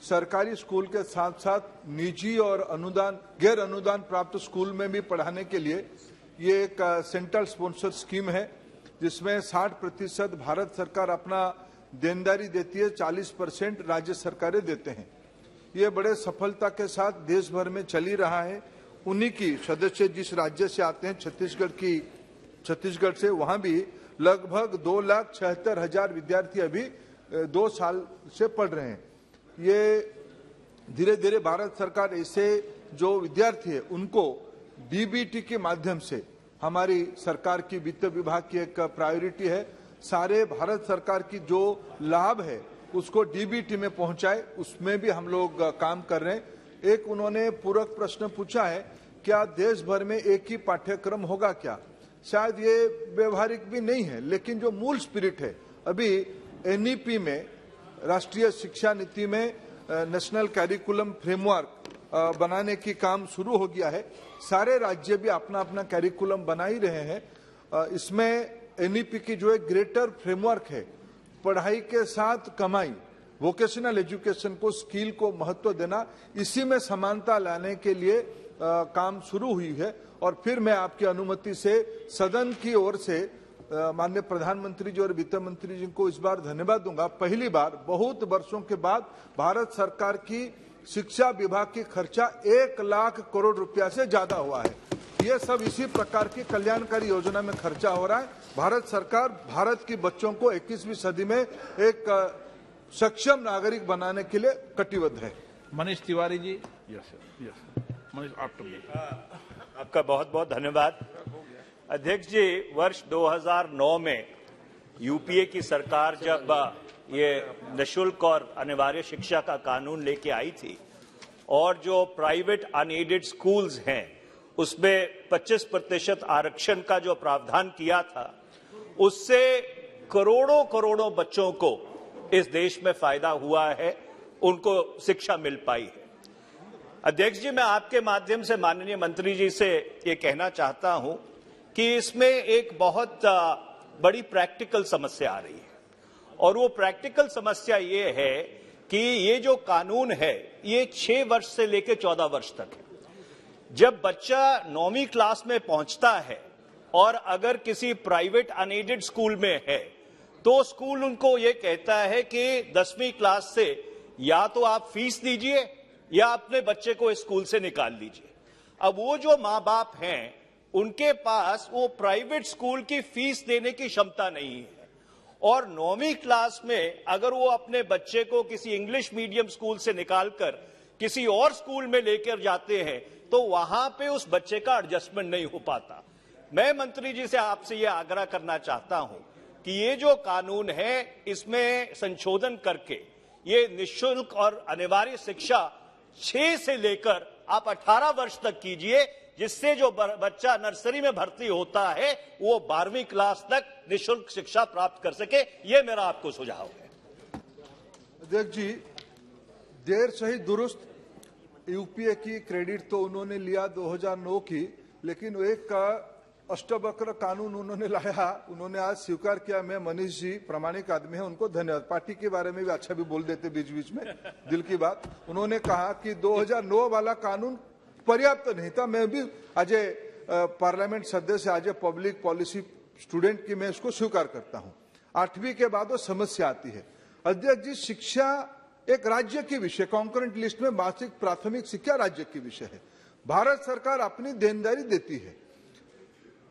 सरकारी स्कूल के साथ साथ निजी और अनुदान, गैर अनुदान प्राप्त स्कूल में भी पढ़ाने के लिए ये एक सेंट्रल स्पॉन्सर स्कीम है जिसमें 60% भारत सरकार अपना देनदारी देती है, 40% राज्य सरकारें देते हैं। ये बड़े सफलता के साथ देश भर में चली रहा है। उन्हीं की सदस्य जिस राज्य से आते हैं, छत्तीसगढ़ से, वहां भी लगभग 2,76,000 विद्यार्थी अभी 2 साल से पढ़ रहे हैं। ये धीरे धीरे भारत सरकार ऐसे जो विद्यार्थी है उनको डीबीटी के माध्यम से, हमारी सरकार की वित्त विभाग की एक प्रायोरिटी है, सारे भारत सरकार की जो लाभ है उसको डीबीटी में पहुंचाए, उसमें भी हम लोग काम कर रहे हैं। एक उन्होंने पूरक प्रश्न पूछा है, क्या देश भर में एक ही पाठ्यक्रम होगा क्या? शायद ये व्यवहारिक भी नहीं है, लेकिन जो मूल स्पिरिट है, अभी एनईपी में, राष्ट्रीय शिक्षा नीति में नेशनल कैरिकुलम फ्रेमवर्क बनाने की काम शुरू हो गया है। सारे राज्य भी अपना अपना कैरिकुलम बना ही रहे हैं। इसमें एनईपी की जो एक ग्रेटर फ्रेमवर्क है, पढ़ाई के साथ कमाई, वोकेशनल एजुकेशन को, स्किल को महत्व देना, इसी में समानता लाने के लिए काम शुरू हुई है। और फिर मैं आपकी अनुमति से सदन की ओर से माननीय प्रधानमंत्री जी और वित्त मंत्री जी को इस बार धन्यवाद दूंगा। पहली बार बहुत वर्षों के बाद भारत सरकार की शिक्षा विभाग की खर्चा 1 लाख करोड़ रुपया से ज्यादा हुआ है। ये सब इसी प्रकार की कल्याणकारी योजना में खर्चा हो रहा है। भारत सरकार भारत के बच्चों को 21वीं सदी में एक सक्षम नागरिक बनाने के लिए कटिबद्ध है। Manish Tiwari ji. Yes yes Manish after. आपका बहुत बहुत धन्यवाद। अध्यक्ष जी, वर्ष 2009 में यूपीए की सरकार जब ये निःशुल्क और अनिवार्य शिक्षा का कानून लेके आई थी और जो प्राइवेट अनएडेड स्कूल्स हैं उसमें 25% आरक्षण का जो प्रावधान किया था, उससे करोड़ों करोड़ों बच्चों को इस देश में फायदा हुआ है, उनको शिक्षा मिल पाई है। अध्यक्ष जी, मैं आपके माध्यम से माननीय मंत्री जी से ये कहना चाहता हूं कि इसमें एक बहुत बड़ी प्रैक्टिकल समस्या आ रही है और वो प्रैक्टिकल समस्या ये है कि ये जो कानून है ये 6 वर्ष से लेकर 14 वर्ष तक है। जब बच्चा 9वीं क्लास में पहुंचता है और अगर किसी प्राइवेट अनएडेड स्कूल में है तो स्कूल उनको ये कहता है कि 10वीं क्लास से या तो आप फीस दीजिए या अपने बच्चे को स्कूल से निकाल लीजिए। अब वो जो माँ बाप हैं उनके पास वो प्राइवेट स्कूल की फीस देने की क्षमता नहीं है और 9वीं क्लास में अगर वो अपने बच्चे को किसी इंग्लिश मीडियम स्कूल से निकालकर किसी और स्कूल में लेकर जाते हैं तो वहां पे उस बच्चे का एडजस्टमेंट नहीं हो पाता। मैं मंत्री जी से आपसे ये आग्रह करना चाहता हूं कि ये जो कानून है इसमें संशोधन करके ये निःशुल्क और अनिवार्य शिक्षा 6 से लेकर आप 18 वर्ष तक कीजिए, जिससे जो बच्चा नर्सरी में भर्ती होता है वो 12वीं क्लास तक निःशुल्क शिक्षा प्राप्त कर सके। ये मेरा आपको सुझाव है। अध्यक्ष जी, देर सही दुरुस्त यूपीए की क्रेडिट तो उन्होंने लिया 2009 की, लेकिन एक अष्टवक्र कानून उन्होंने लाया, उन्होंने आज स्वीकार किया। मैं मनीष जी प्रामाणिक आदमी है, उनको धन्यवाद। पार्टी के बारे में भी अच्छा भी बोल देते बीच बीच में, दिल की बात। उन्होंने कहा कि 2009 वाला कानून पर्याप्त नहीं था। मैं भी आज पार्लियामेंट सदस्य, आज पब्लिक पॉलिसी स्टूडेंट की मैं इसको स्वीकार करता हूं। 8वीं के बाद वो समस्या आती है। अध्यक्ष जी, शिक्षा एक राज्य की विषय, कॉन्करेंट लिस्ट में मासिक प्राथमिक शिक्षा राज्य की विषय है। भारत सरकार अपनी देनदारी देती है।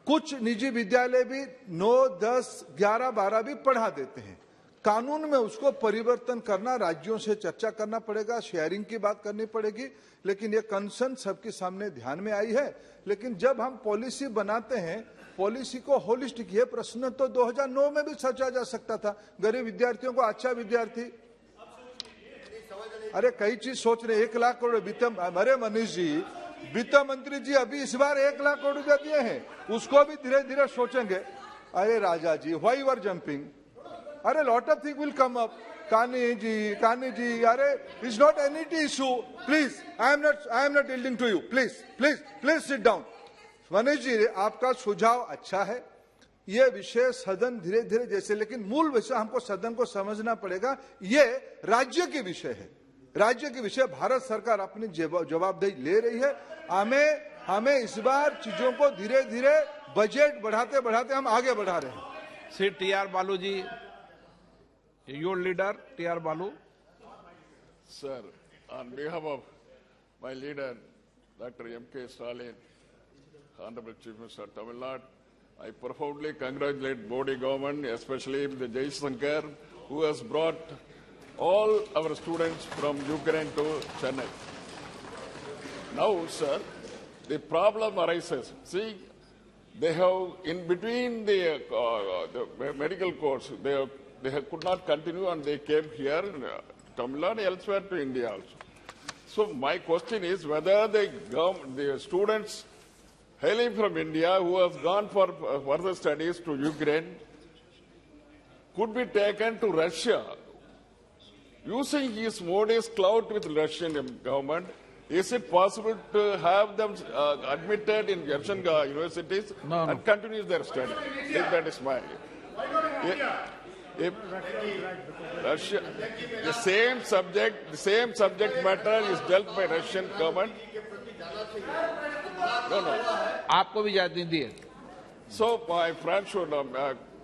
कुछ निजी विद्यालय भी 9, 10, 11, 12 भी पढ़ा देते हैं। कानून में उसको परिवर्तन करना, राज्यों से चर्चा करना पड़ेगा, शेयरिंग की बात करनी पड़ेगी, लेकिन ये कंसर्न सबके सामने ध्यान में आई है। लेकिन जब हम पॉलिसी बनाते हैं, पॉलिसी को होलिस्टिक, ये प्रश्न तो 2009 में भी सोचा जा सकता था। गरीब विद्यार्थियों को अच्छा विद्यार्थी, अरे कई चीज सोच रहे, 1 लाख करोड़ वित्त, अरे मनीष जी, वित्त मंत्री जी अभी इस बार 1 लाख करोड़ रुपया दिए हैं, उसको भी धीरे धीरे सोचेंगे। अरे Raja ji, why you are jumping? अरे lot of thing will come up. Kani ji, अरे is not any issue, please, I am not yielding to you, please sit down. Manish ji, आपका सुझाव अच्छा है, ये विषय सदन धीरे धीरे जैसे, लेकिन मूल विषय हमको सदन को समझना पड़ेगा। ये राज्य के विषय है, राज्य के विषय। भारत सरकार अपनी जवाबदेही ले रही है। हमें इस बार चीजों को धीरे धीरे बजट बढ़ाते बढ़ाते हम आगे बढ़ा रहे हैं। श्री टी.आर. बालू जी, योर लीडर टी.आर. बालू। Sir, on behalf of my leader, Dr. M.K. Stalin, Honorable Chief Minister of Tamil Nadu, I profoundly congratulate Modi government, especially the Jai Shankar, who has brought all our students from Ukraine to Chennai. Now, sir, the problem arises. See, they have, in between the medical course, they could not continue and they came here, Tamil Nadu, elsewhere to India also. So my question is whether the students hailing from India who have gone for further studies to Ukraine could be taken to Russia. Using his Modi's clout with Russian government, is it possible to have them admitted in Russian universities and continue their study? That is my... If Russia, the same subject matter is dealt by Russian government. No. आपको भी इजाजत नहीं दी है। So my friend should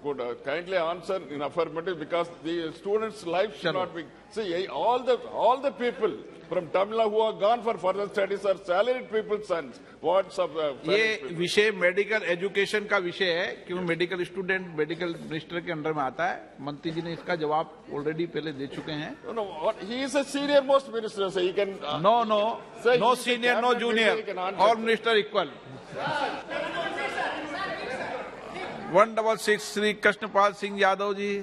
could kindly answer in affirmative, because the students' life should not be. See, all the people from Tamil Nadu who are gone for further studies are salaried people's sons. What's of ये विषय medical education का विषय है, क्योंकि medical student medical minister के under में आता है। मंत्री जी ने इसका जवाब ऑलरेडी पहले दे चुके हैं। No, he is a senior most minister, so he can. No senior, no junior. All minister equal. 166 Shri Krishnapal Singh Yadav ji.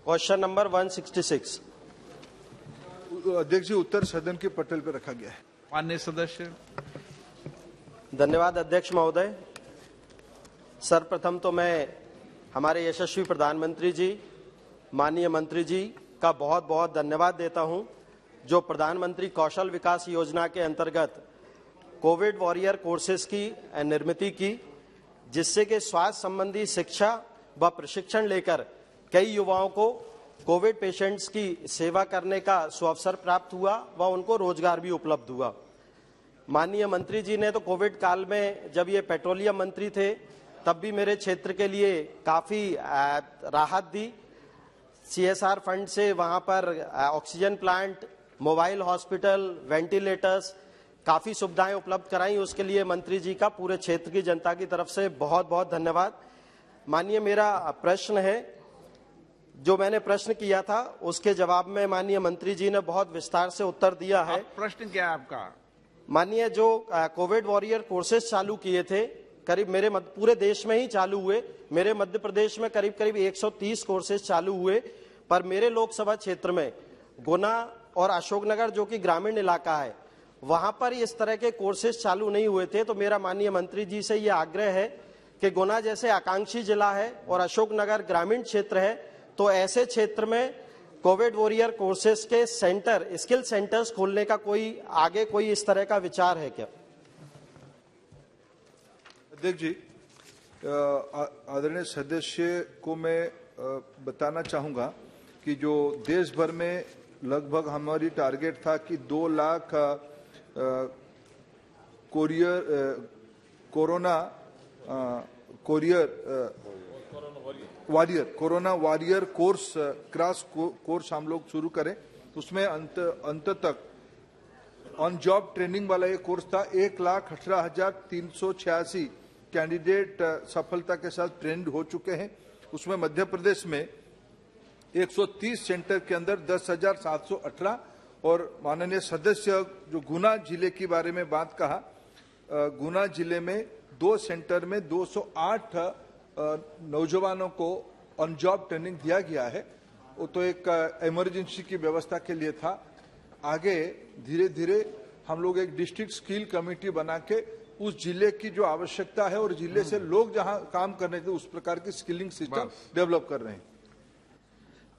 Question number 166। अध्यक्ष जी, उत्तर सदन के पटल पर रखा गया है। माननीय सदस्य। धन्यवाद अध्यक्ष महोदय। सर्वप्रथम तो मैं हमारे यशस्वी प्रधानमंत्री जी, माननीय मंत्री जी का बहुत बहुत धन्यवाद देता हूं, जो प्रधानमंत्री कौशल विकास योजना के अंतर्गत कोविड वॉरियर कोर्सेज की निर्मित की, जिससे कि स्वास्थ्य संबंधी शिक्षा व प्रशिक्षण लेकर कई युवाओं को कोविड पेशेंट्स की सेवा करने का सुअवसर प्राप्त हुआ व उनको रोजगार भी उपलब्ध हुआ। माननीय मंत्री जी ने तो कोविड काल में, जब ये पेट्रोलियम मंत्री थे, तब भी मेरे क्षेत्र के लिए काफ़ी राहत दी। CSR फंड से वहाँ पर oxygen plant, mobile hospital, ventilators, काफ़ी सुविधाएं उपलब्ध कराई। उसके लिए मंत्री जी का पूरे क्षेत्र की जनता की तरफ से बहुत बहुत धन्यवाद। माननीय, मेरा प्रश्न है, जो मैंने प्रश्न किया था उसके जवाब में माननीय मंत्री जी ने बहुत विस्तार से उत्तर दिया है। प्रश्न क्या है आपका? माननीय, जो कोविड वॉरियर कोर्सेज चालू किए थे, करीब मेरे पूरे देश में ही चालू हुए। मेरे मध्य प्रदेश में करीब 130 कोर्सेज चालू हुए, पर मेरे लोकसभा क्षेत्र में गुना और अशोकनगर, जो कि ग्रामीण इलाका है, वहां पर इस तरह के कोर्सेज चालू नहीं हुए थे। तो मेरा माननीय मंत्री जी से ये आग्रह है कि गुना जैसे आकांक्षी जिला है और अशोकनगर ग्रामीण क्षेत्र है, तो ऐसे क्षेत्र में कोविड वॉरियर कोर्सेज के सेंटर, स्किल सेंटर्स खोलने का कोई इस तरह का विचार है क्या? अध्यक्ष जी, आदरणीय सदस्य को मैं बताना चाहूंगा कि जो देश भर में लगभग हमारी टारगेट था कि 2 lakh corona warrior course, crash course हम लोग शुरू करें। उसमें अंत तक ऑन जॉब ट्रेनिंग वाला ये कोर्स था। 1,18,386 कैंडिडेट सफलता के साथ ट्रेंड हो चुके हैं। उसमें मध्य प्रदेश में 130 सेंटर के अंदर 10,718, और माननीय सदस्य जो गुना जिले के बारे में बात कहा, गुना जिले में 2 सेंटर में 208 नौजवानों को ऑन जॉब ट्रेनिंग दिया गया है। वो तो एक इमरजेंसी की व्यवस्था के लिए था। आगे धीरे धीरे हम लोग एक डिस्ट्रिक्ट स्किल कमेटी बना के उस जिले की जो आवश्यकता है और जिले से लोग जहां काम करने थे उस प्रकार की स्किलिंग सिस्टम डेवलप कर रहे हैं।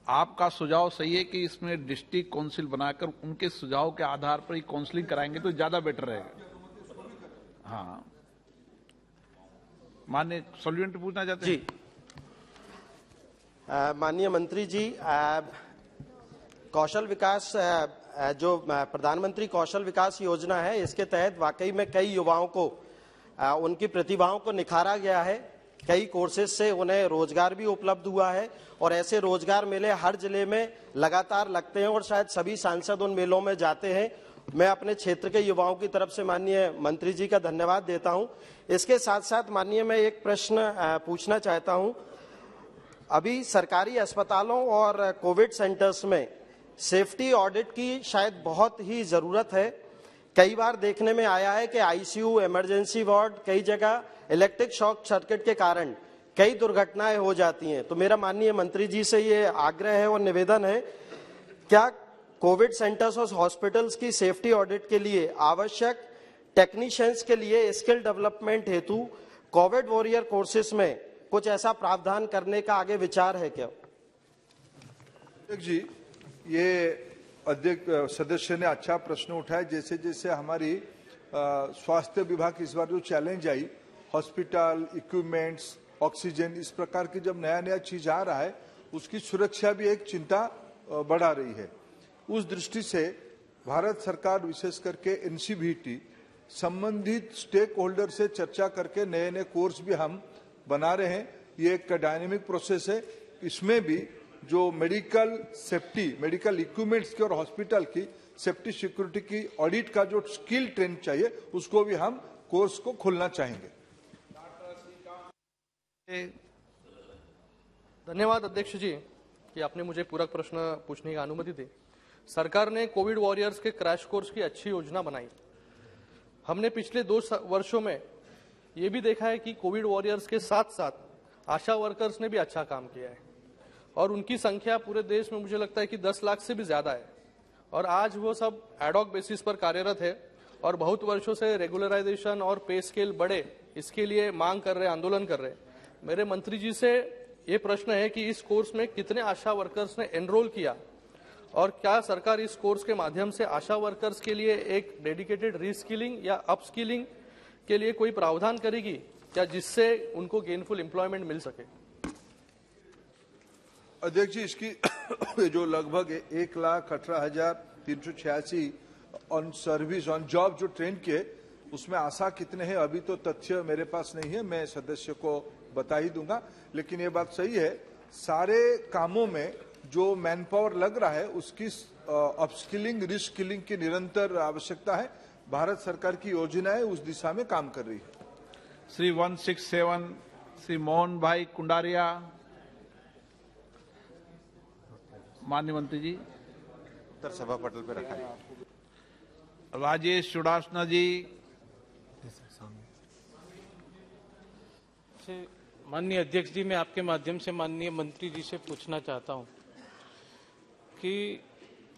आपका सुझाव सही है कि इसमें डिस्ट्रिक्ट काउंसिल बनाकर उनके सुझाव के आधार पर ही काउंसलिंग कराएंगे तो ज्यादा बेटर रहेगा। हाँ, माननीय सॉल्यूएंट पूछना चाहते हैं? माननीय मंत्री जी, कौशल विकास, जो प्रधानमंत्री कौशल विकास योजना है, इसके तहत वाकई में कई युवाओं को उनकी प्रतिभाओं को निखारा गया है। कई कोर्सेज से उन्हें रोजगार भी उपलब्ध हुआ है और ऐसे रोजगार मेले हर जिले में लगातार लगते हैं और शायद सभी सांसद उन मेलों में जाते हैं। मैं अपने क्षेत्र के युवाओं की तरफ से माननीय मंत्री जी का धन्यवाद देता हूं। इसके साथ साथ माननीय, मैं एक प्रश्न पूछना चाहता हूं। अभी सरकारी अस्पतालों और कोविड सेंटर्स में सेफ्टी ऑडिट की शायद बहुत ही जरूरत है। कई बार देखने में आया है कि आईसीयू, इमरजेंसी वार्ड, कई जगह इलेक्ट्रिक शॉक सर्किट के कारण कई दुर्घटनाएं हो जाती हैं। तो मेरा माननीय मंत्री जी से ये आग्रह है और निवेदन है, क्या कोविड सेंटर्स और हॉस्पिटल्स की सेफ्टी ऑडिट के लिए आवश्यक टेक्नीशियंस के लिए स्किल डेवलपमेंट हेतु कोविड वॉरियर कोर्सेज में कुछ ऐसा प्रावधान करने का आगे विचार है क्या? अध्यक्ष जी, ये अध्यक्ष सदस्य ने अच्छा प्रश्न उठाया। जैसे जैसे हमारी स्वास्थ्य विभाग इस बार जो challenge I, hospital, equipments, oxygen, इस प्रकार की जब नया नया चीज आ रहा है, उसकी सुरक्षा भी एक चिंता बढ़ा रही है। उस दृष्टि से भारत सरकार विशेष करके एनसीवीटी संबंधित स्टेक होल्डर से चर्चा करके नए नए कोर्स भी हम बना रहे हैं ये एक डायनेमिक प्रोसेस है। इसमें भी जो मेडिकल सेफ्टी, मेडिकल इक्विपमेंट्स की और हॉस्पिटल की सेफ्टी सिक्योरिटी की ऑडिट का जो स्किल ट्रेंड चाहिए, उसको भी हम कोर्स को खोलना चाहेंगे। धन्यवाद अध्यक्ष जी कि आपने मुझे पूरक प्रश्न पूछने की अनुमति दी। सरकार ने कोविड वॉरियर्स के क्रैश कोर्स की अच्छी योजना बनाई। हमने पिछले 2 वर्षों में ये भी देखा है कि कोविड वॉरियर्स के साथ साथ आशा वर्कर्स ने भी अच्छा काम किया है और उनकी संख्या पूरे देश में मुझे लगता है कि 10 लाख से भी ज्यादा है और आज वो सब एडॉक बेसिस पर कार्यरत है और बहुत वर्षों से रेगुलराइजेशन और पे स्केल बढ़े इसके लिए मांग कर रहे, आंदोलन कर रहे। मेरे मंत्री जी से ये प्रश्न है कि इस कोर्स में कितने आशा वर्कर्स ने एनरोल किया और क्या सरकार इस कोर्स के माध्यम से आशा वर्कर्स के लिए एक डेडिकेटेड रीस्किलिंग या अपस्किलिंग के लिए कोई प्रावधान करेगी क्या, जिससे उनको गेनफुल एम्प्लॉयमेंट मिल सके? अध्यक्ष जी, इसकी जो लगभग 1,18,386 ऑन सर्विस ऑन जॉब जो ट्रेन किए, उसमें आशा कितने हैं अभी तो तथ्य मेरे पास नहीं है, मैं सदस्य को बता ही दूंगा। लेकिन ये बात सही है, सारे कामों में जो मैन पावर लग रहा है उसकी अपस्किलिंग, रिस्किलिंग की निरंतर आवश्यकता है। भारत सरकार की योजनाएं उस दिशा में काम कर रही है। श्री 167 श्री मोहन भाई कुंडारिया। माननीय मंत्री जी, उत्तर सभा पटल पर रखा है। राजेश चुड़ासना जी। माननीय अध्यक्ष जी, मैं आपके माध्यम से माननीय मंत्री जी से पूछना चाहता हूं कि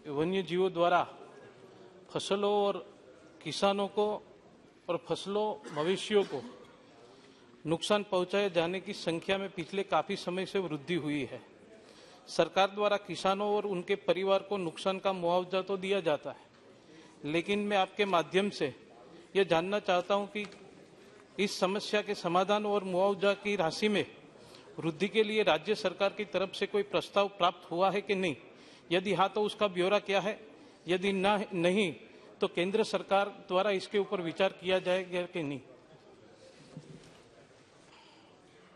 वन्य जीवों द्वारा फसलों और किसानों को और फसलों मवेशियों को नुकसान पहुंचाए जाने की संख्या में पिछले काफी समय से वृद्धि हुई है। सरकार द्वारा किसानों और उनके परिवार को नुकसान का मुआवजा तो दिया जाता है, लेकिन मैं आपके माध्यम से ये जानना चाहता हूं कि इस समस्या के समाधान और मुआवजा की राशि में वृद्धि के लिए राज्य सरकार की तरफ से कोई प्रस्ताव प्राप्त हुआ है कि नहीं? यदि हाँ तो उसका ब्यौरा क्या है? यदि नहीं तो केंद्र सरकार द्वारा इसके ऊपर विचार किया जाएगा कि नहीं?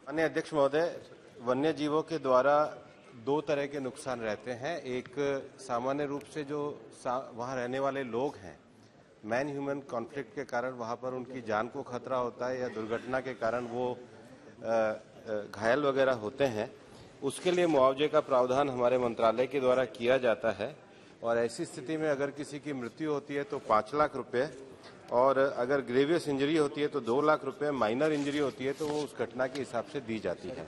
माननीय अध्यक्ष महोदय, वन्य जीवों के द्वारा 2 तरह के नुकसान रहते हैं। एक सामान्य रूप से जो वहां रहने वाले लोग हैं, मैन ह्यूमन कॉन्फ्लिक्ट के कारण वहां पर उनकी जान को खतरा होता है या दुर्घटना के कारण वो घायल वगैरह होते हैं, उसके लिए मुआवजे का प्रावधान हमारे मंत्रालय के द्वारा किया जाता है। और ऐसी स्थिति में अगर किसी की मृत्यु होती है तो 5 लाख रुपए, और अगर ग्रेवियस इंजरी होती है तो 2 लाख रुपए, माइनर इंजरी होती है तो वो उस घटना के हिसाब से दी जाती है।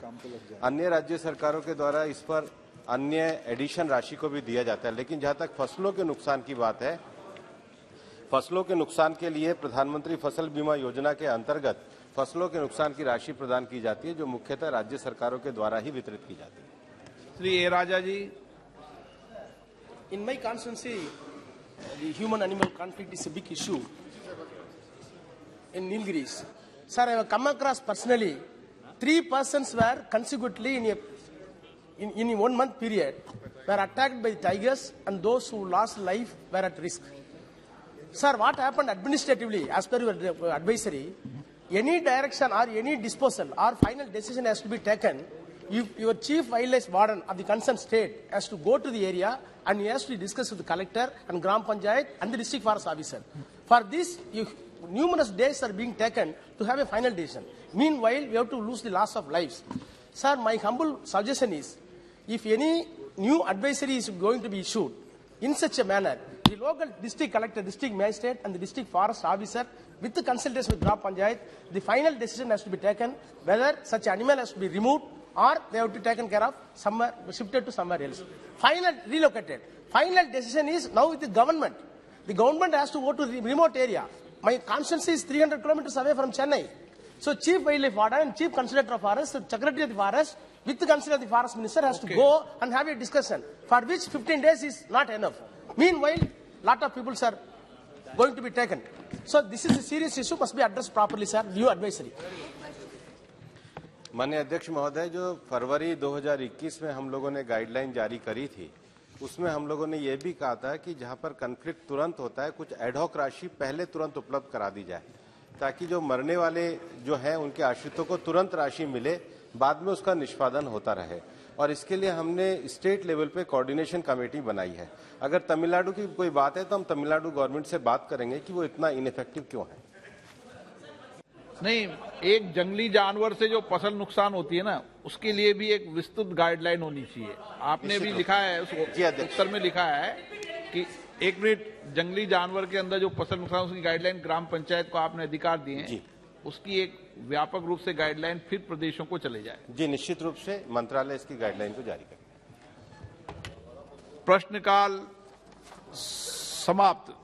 अन्य राज्य सरकारों के द्वारा इस पर अन्य एडिशन राशि को भी दिया जाता है। लेकिन जहां तक फसलों के नुकसान की बात है, फसलों के नुकसान के लिए प्रधानमंत्री फसल बीमा योजना के अंतर्गत फसलों के नुकसान की राशि प्रदान की जाती है, जो मुख्यतः राज्य सरकारों के द्वारा ही वितरित की जाती है। श्री ए राजा जी। In my constituency, the human-animal conflict is a big issue in Nilgiris. Sir, I have come across personally 3 persons were consecutively in a 1 month period were attacked by tigers, and those who lost life were at risk. Sir, what happened administratively as per your advisory? Any direction or any disposal or final decision has to be taken. Your chief wildlife warden of the concerned state has to go to the area and he has to discuss with the collector and Gram Panchayat and the district forest officer. For this, numerous days are being taken to have a final decision. Meanwhile, we have to lose the loss of lives. Sir, my humble suggestion is, if any new advisory is going to be issued in such a manner, the local district collector, district magistrate and the district forest officer with the consultation with Gram Panchayat, the final decision has to be taken whether such animal has to be removed or they have to be taken care of somewhere, shifted to somewhere else. Final relocated. Final decision is now with the government. The government has to go to the remote area. My constituency is 300 kilometers away from Chennai. So chief wildlife warden and chief conservator of forest, secretary of the forest with the consultation of the forest minister has to go and have a discussion, for which 15 days is not enough. Meanwhile, lot of people are going to be taken. So this is a serious issue, must be addressed properly, sir. New advisory. माननीय अध्यक्ष महोदय, जो फरवरी 2021 में हम लोगों ने guideline जारी करी थी, उसमें हम लोगों ने ये भी कहा था कि जहां पर कन्फ्लिक्ट तुरंत होता है, कुछ एडहॉक राशि पहले तुरंत उपलब्ध करा दी जाए, ताकि जो मरने वाले जो हैं उनके आश्रितों को तुरंत राशि मिले, बाद में उसका निष्पादन होता रहे। और इसके लिए हमने स्टेट लेवल पे कोऑर्डिनेशन कमेटी बनाई है। अगर तमिलनाडु की कोई बात है तो हम तमिलनाडु गवर्नमेंट से बात करेंगे कि वो इतना इनइफेक्टिव क्यों है। नहीं, एक जंगली जानवर से जो फसल नुकसान होती है ना, उसके लिए भी एक विस्तृत गाइडलाइन होनी चाहिए। आपने भी लिखा है, उस उत्तर में लिखा है कि 1 मिनट, जंगली जानवर के अंदर जो फसल नुकसान, उसकी गाइडलाइन ग्राम पंचायत को आपने अधिकार दिए हैं, उसकी एक व्यापक रूप से गाइडलाइन फिर प्रदेशों को चले जाए। जी, निश्चित रूप से मंत्रालय इसकी गाइडलाइन को जारी करेगा। प्रश्नकाल समाप्त।